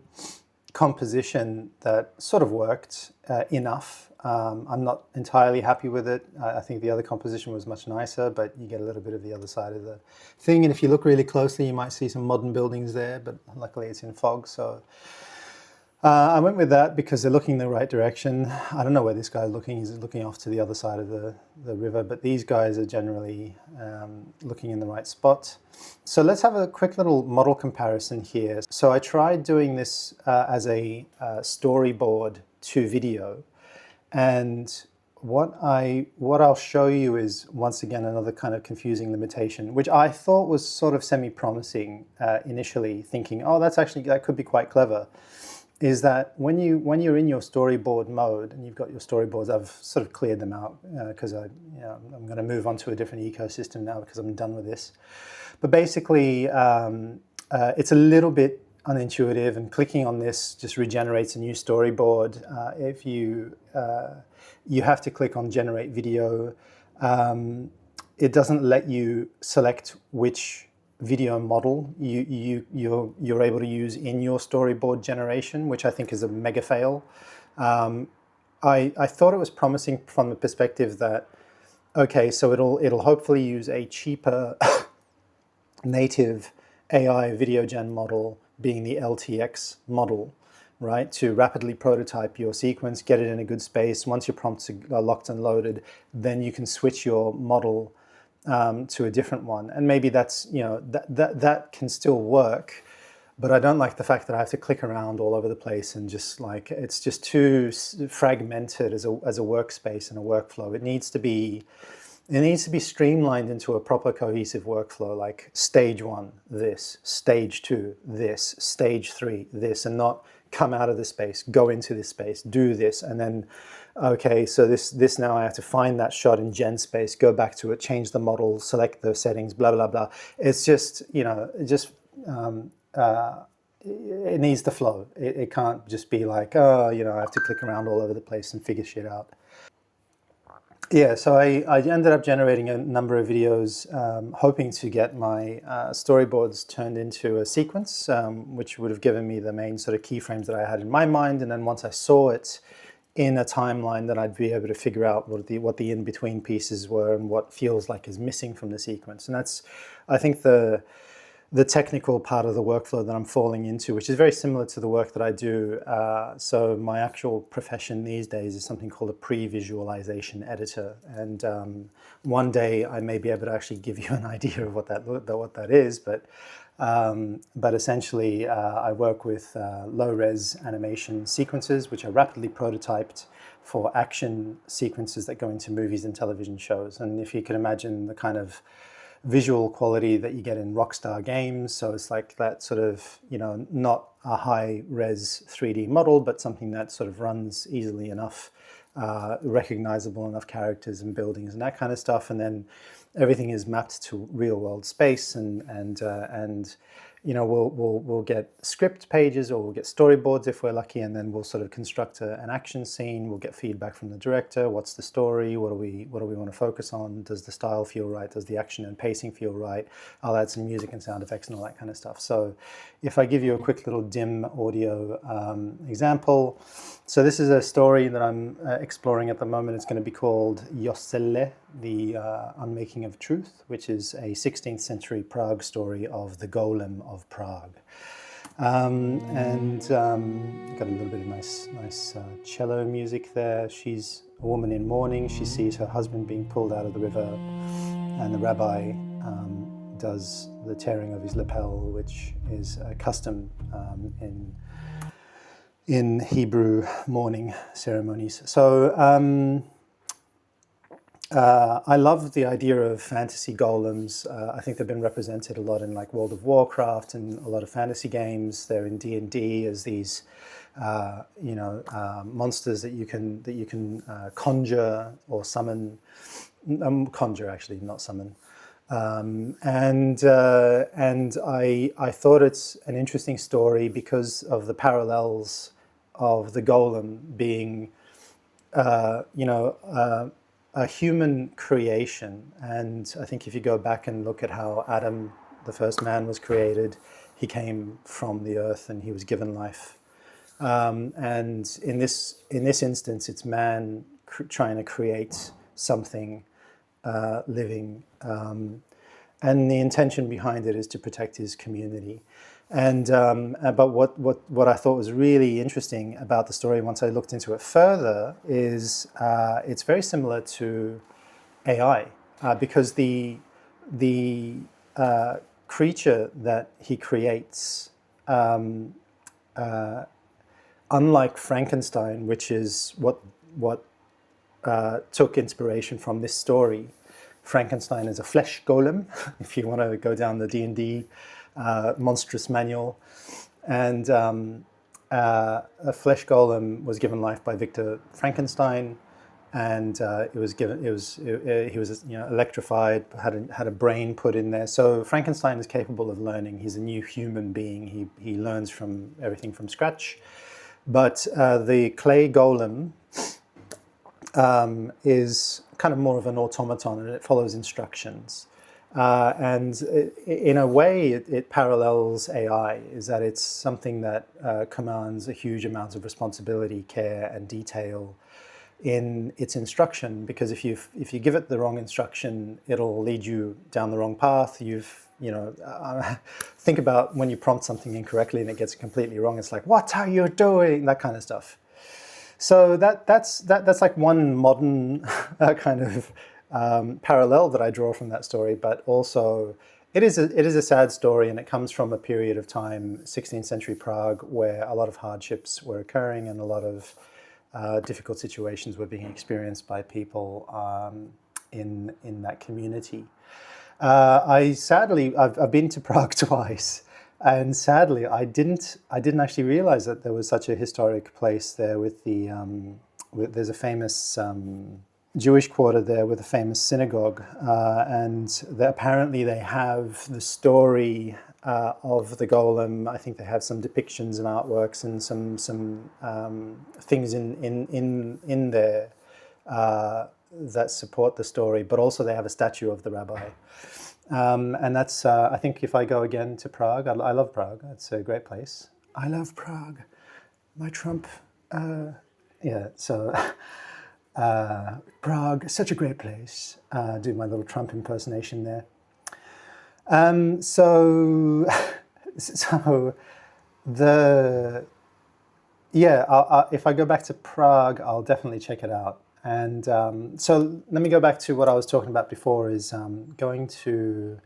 Speaker 1: composition that sort of worked enough. I'm not entirely happy with it. I think the other composition was much nicer, but you get a little bit of the other side of the thing. And if you look really closely, you might see some modern buildings there, but luckily it's in fog. So I went with that because they're looking in the right direction. I don't know where this guy's looking. He's looking off to the other side of the river, but these guys are generally looking in the right spot. So let's have a quick little model comparison here. So I tried doing this as a storyboard to video, and what I'll show you is once again another kind of confusing limitation, which I thought was sort of semi-promising initially, thinking, oh, that could be quite clever. Is that when you're in your storyboard mode and you've got your storyboards, I've sort of cleared them out because I'm going to move on to a different ecosystem now because I'm done with this. But basically, it's a little bit unintuitive, and clicking on this just regenerates a new storyboard. If you have to click on generate video, it doesn't let you select which video model you're able to use in your storyboard generation, which I think is a mega fail. I thought it was promising from the perspective that, okay, so it'll hopefully use a cheaper native AI video gen model, being the LTX model, right, to rapidly prototype your sequence, get it in a good space. Once your prompts are locked and loaded, then you can switch your model to a different one, and maybe that's that can still work, but I don't like the fact that I have to click around all over the place and just like, it's just too fragmented as a workspace and a workflow. It needs to be streamlined into a proper cohesive workflow, like stage 1, this, stage 2, this, stage 3, this, and not come out of this space, go into this space, do this, and then, okay, so this now I have to find that shot in GenSpace, go back to it, change the model, select the settings, blah, blah, blah. It's just, it needs to flow. It can't just be like, oh, I have to click around all over the place and figure shit out. Yeah, so I ended up generating a number of videos, hoping to get my storyboards turned into a sequence, which would have given me the main sort of keyframes that I had in my mind. And then once I saw it in a timeline, then I'd be able to figure out what the in-between pieces were and what feels like is missing from the sequence. And that's, I think, the technical part of the workflow that I'm falling into, which is very similar to the work that I do. So my actual profession these days is something called a pre-visualization editor. And one day I may be able to actually give you an idea of what that is. But essentially, I work with low-res animation sequences, which are rapidly prototyped for action sequences that go into movies and television shows. And if you can imagine the kind of visual quality that you get in Rockstar games. So it's like that sort of, not a high-res 3D model, but something that sort of runs easily enough, recognizable enough characters and buildings and that kind of stuff. And then everything is mapped to real-world space, and we'll get script pages, or we'll get storyboards if we're lucky, and then we'll sort of construct an action scene. We'll get feedback from the director. What's the story? What do we want to focus on? Does the style feel right? Does the action and pacing feel right? I'll add some music and sound effects and all that kind of stuff. So if I give you a quick little dim audio example. So this is a story that I'm exploring at the moment. It's going to be called Yossele, the Unmaking of Truth, which is a 16th century Prague story of the Golem of Prague. Got a little bit of nice cello music there. She's a woman in mourning. She sees her husband being pulled out of the river, and the rabbi does the tearing of his lapel, which is a custom in Hebrew mourning ceremonies. So I love the idea of fantasy golems. I think they've been represented a lot in like World of Warcraft and a lot of fantasy games. They're in D&D as these monsters that you can conjure or summon. Conjure, actually, not summon. And I thought it's an interesting story because of the parallels of the golem being, a human creation. And I think if you go back and look at how Adam, the first man, was created, he came from the earth and he was given life. And in this instance, it's man trying to create something living. And the intention behind it is to protect his community. And but what I thought was really interesting about the story, once I looked into it further, is it's very similar to AI, because the creature that he creates, unlike Frankenstein, which is what took inspiration from this story. Frankenstein is a flesh golem, if you want to go down the D&D monstrous manual, and a flesh golem was given life by Victor Frankenstein, and he was electrified, had a brain put in there. So Frankenstein is capable of learning. He's a new human being. He learns from everything from scratch, but the clay golem is kind of more of an automaton, and it follows instructions. And in a way, it parallels AI, is that it's something that commands a huge amount of responsibility, care, and detail in its instruction. Because if you give it the wrong instruction, it'll lead you down the wrong path. Think about when you prompt something incorrectly and it gets completely wrong. It's like, what are you doing? That kind of stuff. So that's like one modern kind of parallel that I draw from that story, but also it is a sad story, and it comes from a period of time, 16th century Prague, where a lot of hardships were occurring and a lot of difficult situations were being experienced by people in that community. I've been to Prague twice, and sadly, I didn't actually realize that there was such a historic place there. There's a famous Jewish quarter there with a famous synagogue, and apparently they have the story of the golem. I think they have some depictions and artworks and some things in there that support the story, but also they have a statue of the rabbi. And that's, I think if I go again to Prague, I love Prague. It's a great place. I love Prague. My Trump, Prague, such a great place. Do my little Trump impersonation there. If I go back to Prague, I'll definitely check it out. And so let me go back to what I was talking about before, is going to,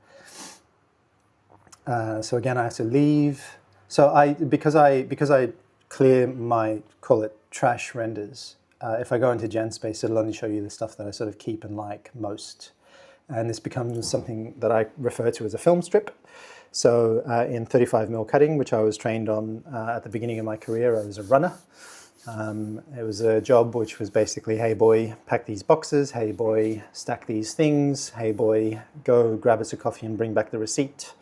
Speaker 1: so again, I have to leave. So because I clear my, call it trash renders, if I go into GenSpace, it'll only show you the stuff that I sort of keep and like most. And this becomes something that I refer to as a film strip. So in 35mm cutting, which I was trained on at the beginning of my career, I was a runner. It was a job which was basically, hey boy, pack these boxes, hey boy, stack these things, hey boy, go grab us a coffee and bring back the receipt.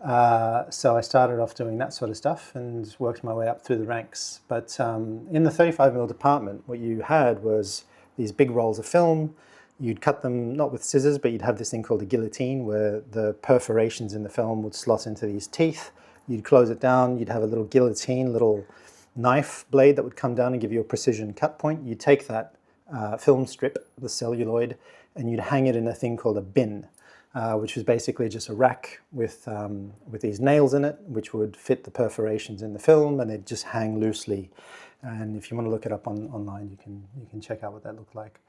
Speaker 1: So I started off doing that sort of stuff and worked my way up through the ranks. But in the 35mm department, what you had was these big rolls of film. You'd cut them not with scissors, but you'd have this thing called a guillotine, where the perforations in the film would slot into these teeth. You'd close it down, you'd have a little guillotine, little knife blade that would come down and give you a precision cut point. You'd take that film strip, the celluloid, and you'd hang it in a thing called a bin, which was basically just a rack with these nails in it, which would fit the perforations in the film, and they'd just hang loosely. And if you want to look it up online, you can check out what that looked like.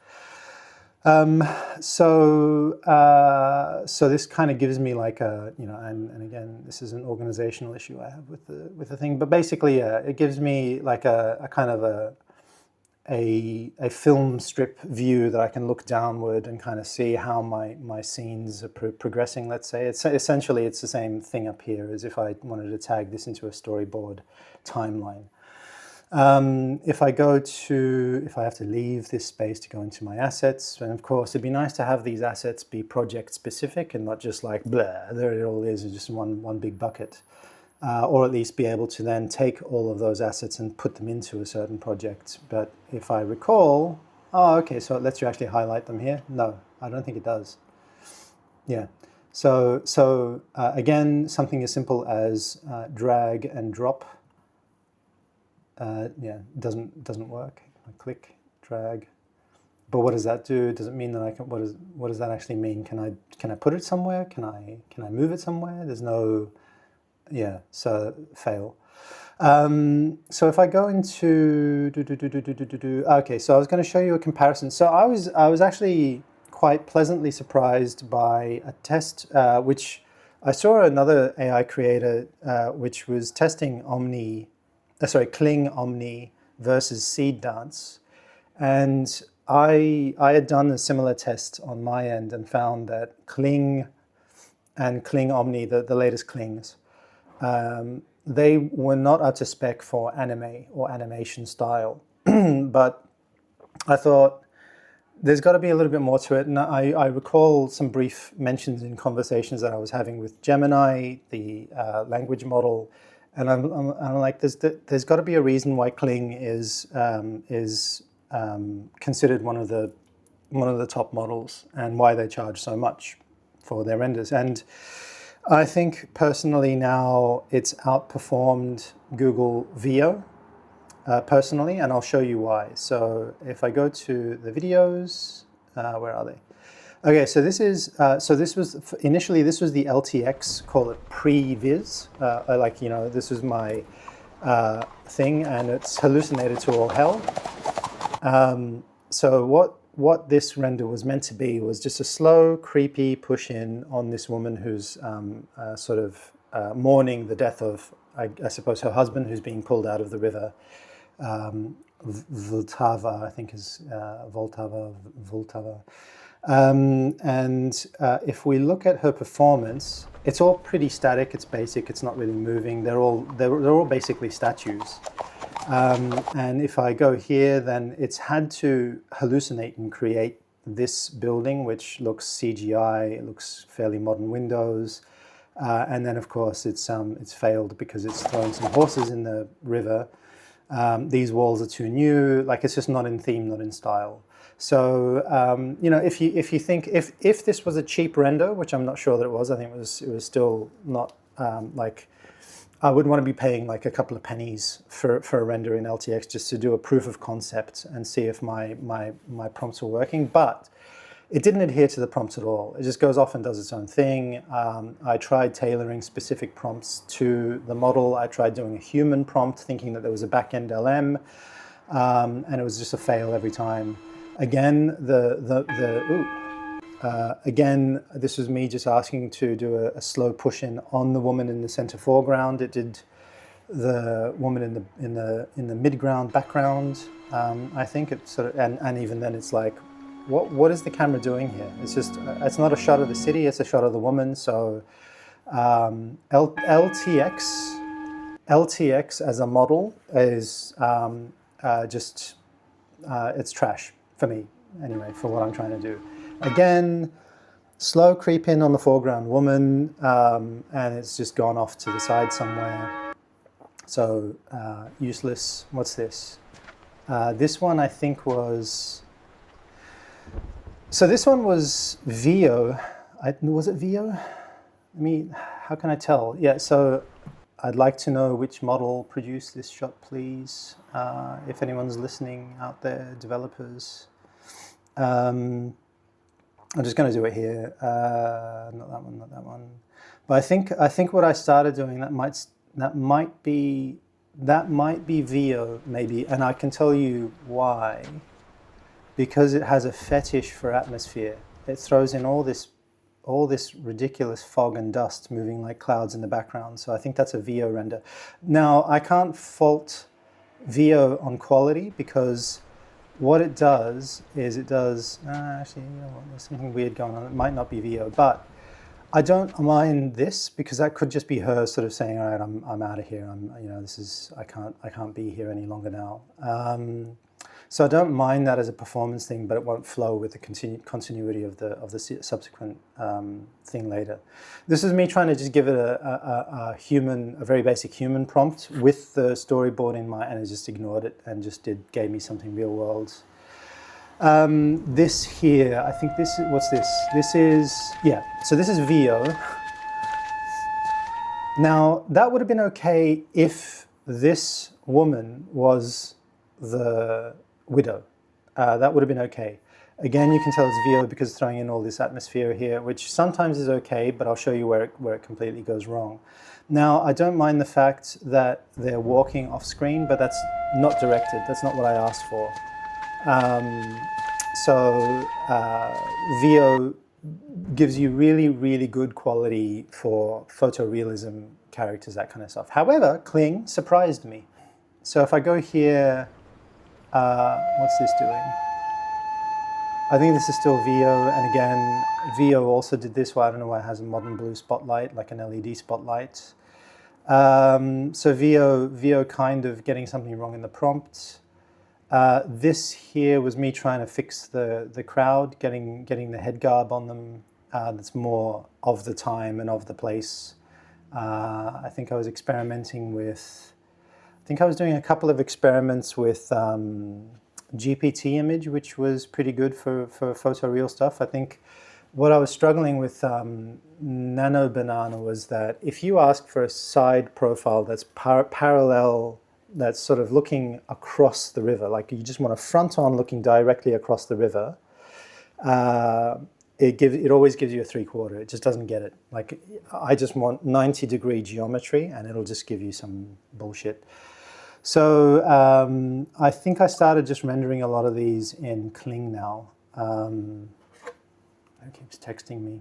Speaker 1: So this kind of gives me like a, and again, this is an organizational issue I have with the thing, but basically, it gives me like a kind of a film strip view that I can look downward and kind of see how my scenes are progressing, let's say. It's essentially, it's the same thing up here as if I wanted to tag this into a storyboard timeline. If I have to leave this space to go into my assets, and of course it'd be nice to have these assets be project specific and not just like, blah, there it all is, just one big bucket. Or at least be able to then take all of those assets and put them into a certain project. But if I recall, okay, so it lets you actually highlight them here. No, I don't think it does. Yeah. So again, something as simple as drag and drop. Doesn't work. I click, drag, but what does that do? Does it mean that I can? What does that actually mean? Can I put it somewhere? Can I move it somewhere? There's no, so fail. So if I go into okay, so I was going to show you a comparison. So I was actually quite pleasantly surprised by a test which I saw another AI creator which was testing Kling Omni versus Seed Dance, and I had done a similar test on my end and found that Kling and Kling Omni, the latest Klings, they were not up to spec for anime or animation style, but I thought there's got to be a little bit more to it, and I recall some brief mentions in conversations that I was having with Gemini, the language model. And I'm like, there's got to be a reason why Kling is considered one of the top models, and why they charge so much for their renders. And I think personally now it's outperformed Google VO personally, and I'll show you why. So if I go to the videos, where are they? Okay, so this is initially this was the LTX, call it pre-viz. This was my thing, and it's hallucinated to all hell. So what this render was meant to be was just a slow, creepy push in on this woman who's sort of mourning the death of, I suppose, her husband, who's being pulled out of the river. Vltava, I think is Vltava. If we look at her performance, it's all pretty static. It's basic. It's not really moving. They're all basically statues. And if I go here, then it's had to hallucinate and create this building, which looks CGI. It looks fairly modern windows. And then, of course, it's failed because it's throwing some horses in the river. These walls are too new. Like, it's just not in theme, not in style. So you know, if you think if this was a cheap render, which I'm not sure that it was, I think it was still not like, I wouldn't want to be paying like a couple of pennies for a render in LTX just to do a proof of concept and see if my prompts were working. But it didn't adhere to the prompts at all. It just goes off and does its own thing. I tried tailoring specific prompts to the model. I tried doing a human prompt, thinking that there was a back-end LM, and it was just a fail every time. Again, again, this was me just asking to do a slow push in on the woman in the center foreground. It did the woman in the midground background. I think it sort of, and even then, it's like, what is the camera doing here? It's just, it's not a shot of the city, it's a shot of the woman. So LTX as a model is just, it's trash for me, anyway, for what I'm trying to do. Again, slow creep in on the foreground woman, and it's just gone off to the side somewhere. So useless. What's this? This one I think was, so this one was VO. Was it VO? I mean, how can I tell? Yeah, so I'd like to know which model produced this shot, please. If anyone's listening out there, developers. I'm just going to do it here. Not that one, not that one. But I think what I started doing, that might be VO maybe, and I can tell you why. Because it has a fetish for atmosphere. It throws in all this ridiculous fog and dust moving like clouds in the background. So I think that's a VO render. Now, I can't fault VO on quality, because what it does is actually, you know what, there's something weird going on. It might not be VO, but I don't mind this, because that could just be her sort of saying, all right, I'm out of here. You know, I can't be here any longer now. So I don't mind that as a performance thing, but it won't flow with the continuity of the subsequent thing later. This is me trying to just give it a very basic human prompt with the storyboard in mind, and it just ignored it and just gave me something real world. This here, I think this is, what's this? This is, yeah, so this is VO. Now, that would have been okay if this woman was the widow. That would have been okay. Again, you can tell it's VO because it's throwing in all this atmosphere here, which sometimes is okay, but I'll show you where it completely goes wrong. Now, I don't mind the fact that they're walking off screen, but that's not directed. That's not what I asked for. VO gives you really, really good quality for photorealism, characters, that kind of stuff. However, Kling surprised me. So if I go here, what's this doing? I think this is still VO, and again, VO also did this. Well, I don't know why it has a modern blue spotlight, like an LED spotlight. So VO kind of getting something wrong in the prompt. This here was me trying to fix the crowd, getting the head garb on them. That's more of the time and of the place. I think I was experimenting with. I think I was doing a couple of experiments with GPT image, which was pretty good for photoreal stuff. I think what I was struggling with Nano Banana was that if you ask for a side profile that's parallel, that's sort of looking across the river, like you just want a front on looking directly across the river, it always gives you a 3/4. It just doesn't get it. Like, I just want 90-degree geometry, and it'll just give you some bullshit. So I think I started just rendering a lot of these in Kling now. It keeps texting me.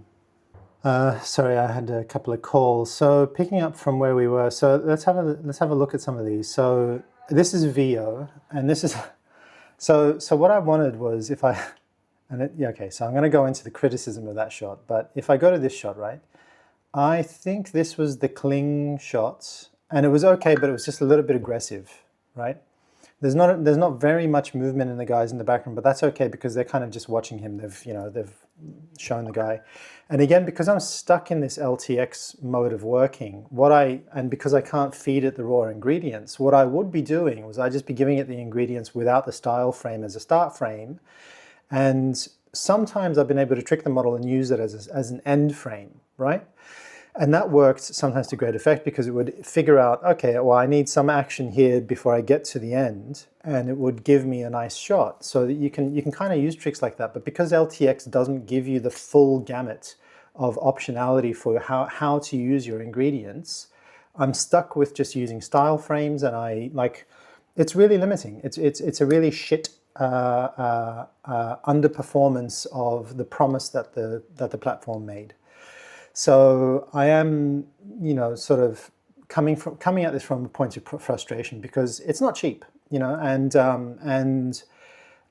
Speaker 1: Sorry, I had a couple of calls. So picking up from where we were, so let's have a look at some of these. So this is VO, and this is so what I wanted was if I yeah, okay. So I'm going to go into the criticism of that shot. But if I go to this shot, right, I think this was the Kling shot, and it was okay, but it was just a little bit aggressive, right? There's not very much movement in the guys in the background, but that's okay because they're kind of just watching him. They've shown the guy, and again, because I'm stuck in this LTX mode of working, and because I can't feed it the raw ingredients, what I would be doing was I'd just be giving it the ingredients without the style frame as a start frame, and sometimes I've been able to trick the model and use it as an end frame, right? And that worked sometimes to great effect because it would figure out, okay, well, I need some action here before I get to the end, and it would give me a nice shot. So that you can kind of use tricks like that. But because LTX doesn't give you the full gamut of optionality for how to use your ingredients, I'm stuck with just using style frames, and it's really limiting. It's a really shit underperformance of the promise that the platform made. So I am, sort of coming at this from a point of frustration because it's not cheap, and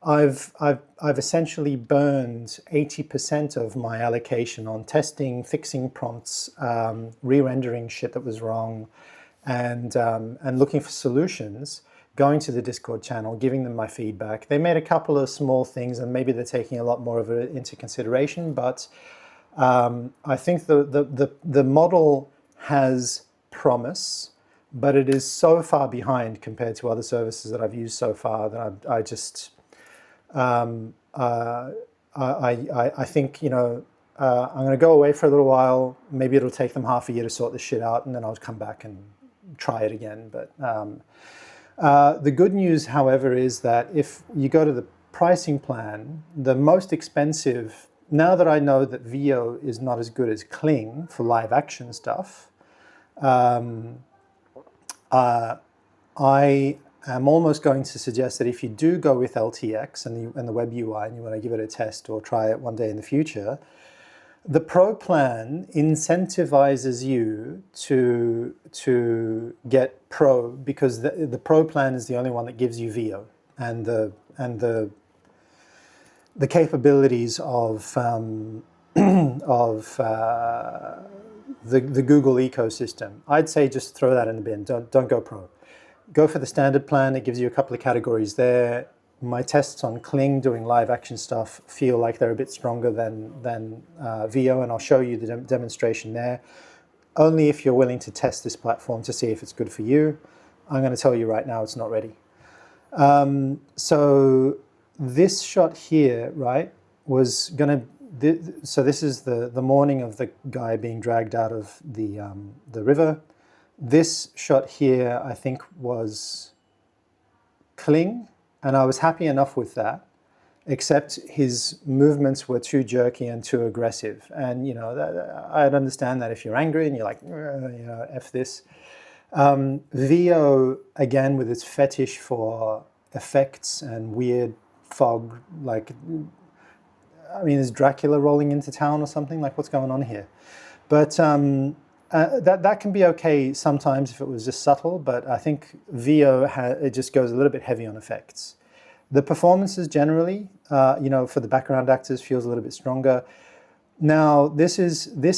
Speaker 1: I've essentially burned 80% of my allocation on testing, fixing prompts, re-rendering shit that was wrong, and looking for solutions. Going to the Discord channel, giving them my feedback. They made a couple of small things, and maybe they're taking a lot more of it into consideration, but. I think the model has promise, but it is so far behind compared to other services that I've used so far that I think I'm going to go away for a little while. Maybe it'll take them half a year to sort this shit out, and then I'll come back and try it again. But the good news, however, is that if you go to the pricing plan, the most expensive. Now that I know that VO is not as good as Kling for live action stuff, I am almost going to suggest that if you do go with LTX and the web UI and you want to give it a test or try it one day in the future, the Pro plan incentivizes you to get Pro because the Pro plan is the only one that gives you VO and the capabilities of the Google ecosystem. I'd say just throw that in the bin. Don't go Pro. Go for the standard plan. It gives you a couple of categories there. My tests on Kling doing live action stuff feel like they're a bit stronger than VO, and I'll show you the demonstration there. Only if you're willing to test this platform to see if it's good for you. I'm going to tell you right now it's not ready. So this shot here, right, was going to... So this is the morning of the guy being dragged out of the river. This shot here, I think, was Kling, and I was happy enough with that, except his movements were too jerky and too aggressive. And, I'd understand that if you're angry and you're like, F this. VO, again, with its fetish for effects and weird fog, is Dracula rolling into town or something? Like, what's going on here? But that can be okay sometimes if it was just subtle, but I think VO, it just goes a little bit heavy on effects. The performances generally, for the background actors feels a little bit stronger. Now, this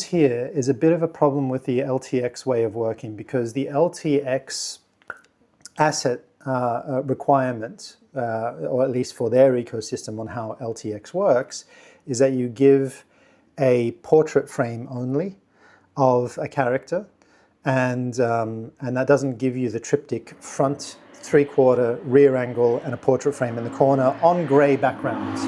Speaker 1: here is a bit of a problem with the LTX way of working because the LTX asset requirement, or at least for their ecosystem on how LTX works, is that you give a portrait frame only of a character, and that doesn't give you the triptych front, three-quarter, rear angle, and a portrait frame in the corner on grey backgrounds.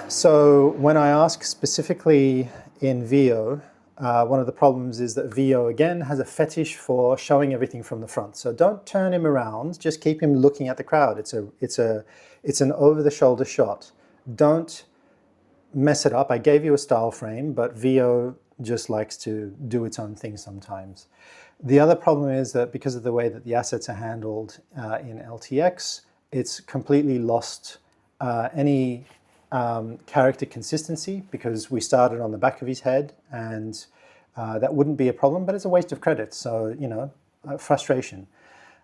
Speaker 1: So when I ask specifically in VO, one of the problems is that VO, again, has a fetish for showing everything from the front. So don't turn him around, just keep him looking at the crowd. It's an over-the-shoulder shot. Don't mess it up. I gave you a style frame, but VO just likes to do its own thing sometimes. The other problem is that because of the way that the assets are handled in LTX, it's completely lost any character consistency, because we started on the back of his head, and that wouldn't be a problem, but it's a waste of credits. So, you know, frustration.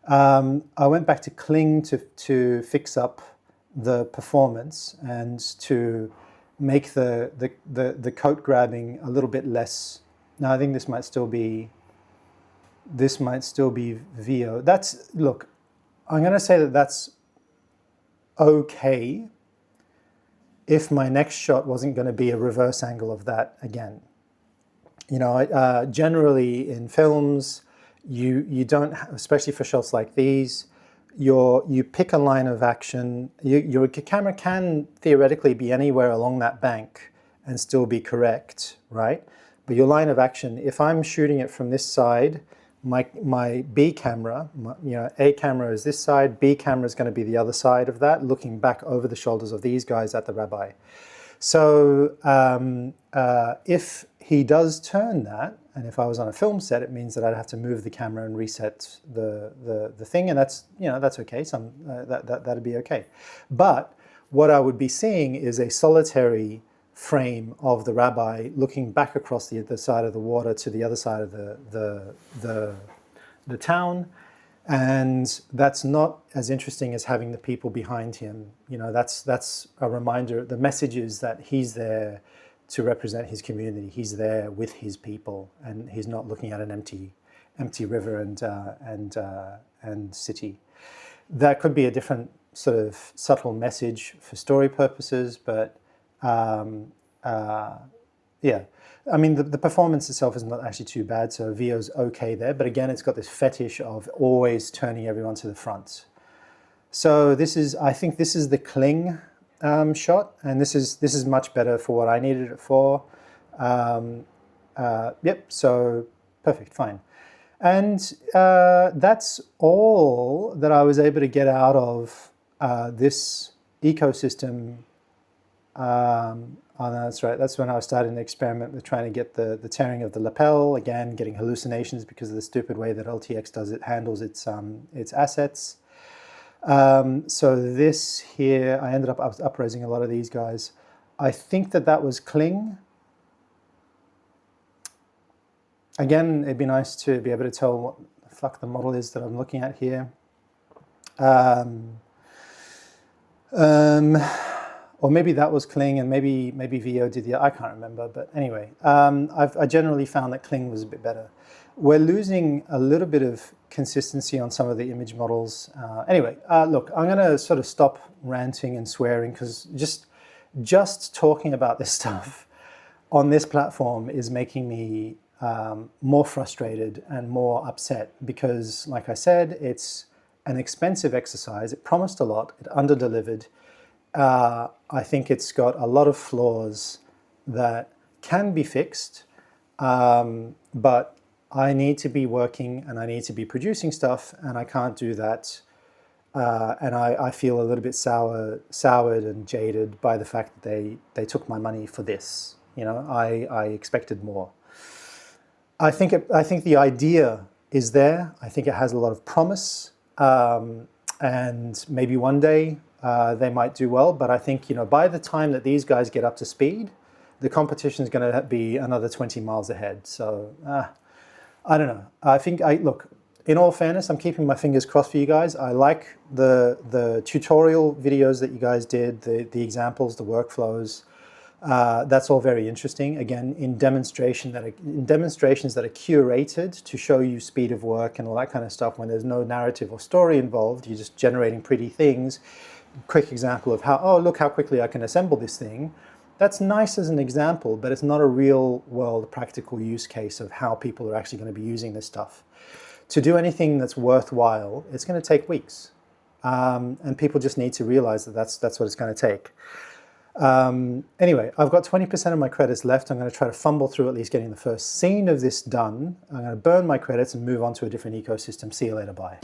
Speaker 1: I went back to Kling to fix up the performance and to make the coat grabbing a little bit less. Now I think this might still be VO. Look, I'm going to say that that's okay if my next shot wasn't going to be a reverse angle of that again. You know, generally in films, you don't, especially for shots like these, you pick a line of action. Your camera can theoretically be anywhere along that bank and still be correct, right? But your line of action, if I'm shooting it from this side, my B camera, you know, A camera is this side, B camera is going to be the other side of that, looking back over the shoulders of these guys at the rabbi. So if he does turn that, and if I was on a film set, it means that I'd have to move the camera and reset the thing, and that's, you know, that's okay. That'd be okay. But what I would be seeing is a solitary frame of the rabbi looking back across the side of the water to the other side of the town, and that's not as interesting as having the people behind him. You know, that's a reminder. The message is that he's there to represent his community. He's there with his people, and he's not looking at an empty river and city. That could be a different sort of subtle message for story purposes, but yeah. I mean, the performance itself is not actually too bad, so VO's okay there. But again, it's got this fetish of always turning everyone to the front. So I think this is the Kling shot, and this is much better for what I needed it for. Yep, so perfect, fine. And that's all that I was able to get out of this ecosystem. Oh, no, that's right. That's when I was starting to experiment with trying to get the tearing of the lapel, again, getting hallucinations because of the stupid way that LTX handles its assets. So this here, I was upraising a lot of these guys. I think that was Kling. Again, it'd be nice to be able to tell what the fuck the model is that I'm looking at here. Or maybe that was Kling, and maybe VO did the, I can't remember, but anyway, I generally found that Kling was a bit better. We're losing a little bit of consistency on some of the image models. Anyway, look, I'm gonna sort of stop ranting and swearing, because just talking about this stuff on this platform is making me more frustrated and more upset, because like I said, it's an expensive exercise. It promised a lot, it under-delivered. I think it's got a lot of flaws that can be fixed, but I need to be working and I need to be producing stuff, and I can't do that. And I feel a little bit soured and jaded by the fact that they took my money for this. You know, I expected more. I think the idea is there. I think it has a lot of promise, and maybe one day they might do well. But I think, you know, by the time that these guys get up to speed, the competition is going to be another 20 miles ahead. So I don't know. I think look. In all fairness, I'm keeping my fingers crossed for you guys. I like the tutorial videos that you guys did, the examples, the workflows. That's all very interesting. Again, in demonstrations that are curated to show you speed of work and all that kind of stuff, when there's no narrative or story involved, you're just generating pretty things. Quick example of how, oh, look how quickly I can assemble this thing. That's nice as an example, but it's not a real world practical use case of how people are actually going to be using this stuff. To do anything that's worthwhile, it's going to take weeks. And people just need to realize that that's what it's going to take. Anyway, I've got 20% of my credits left. I'm going to try to fumble through at least getting the first scene of this done. I'm going to burn my credits and move on to a different ecosystem. See you later, bye.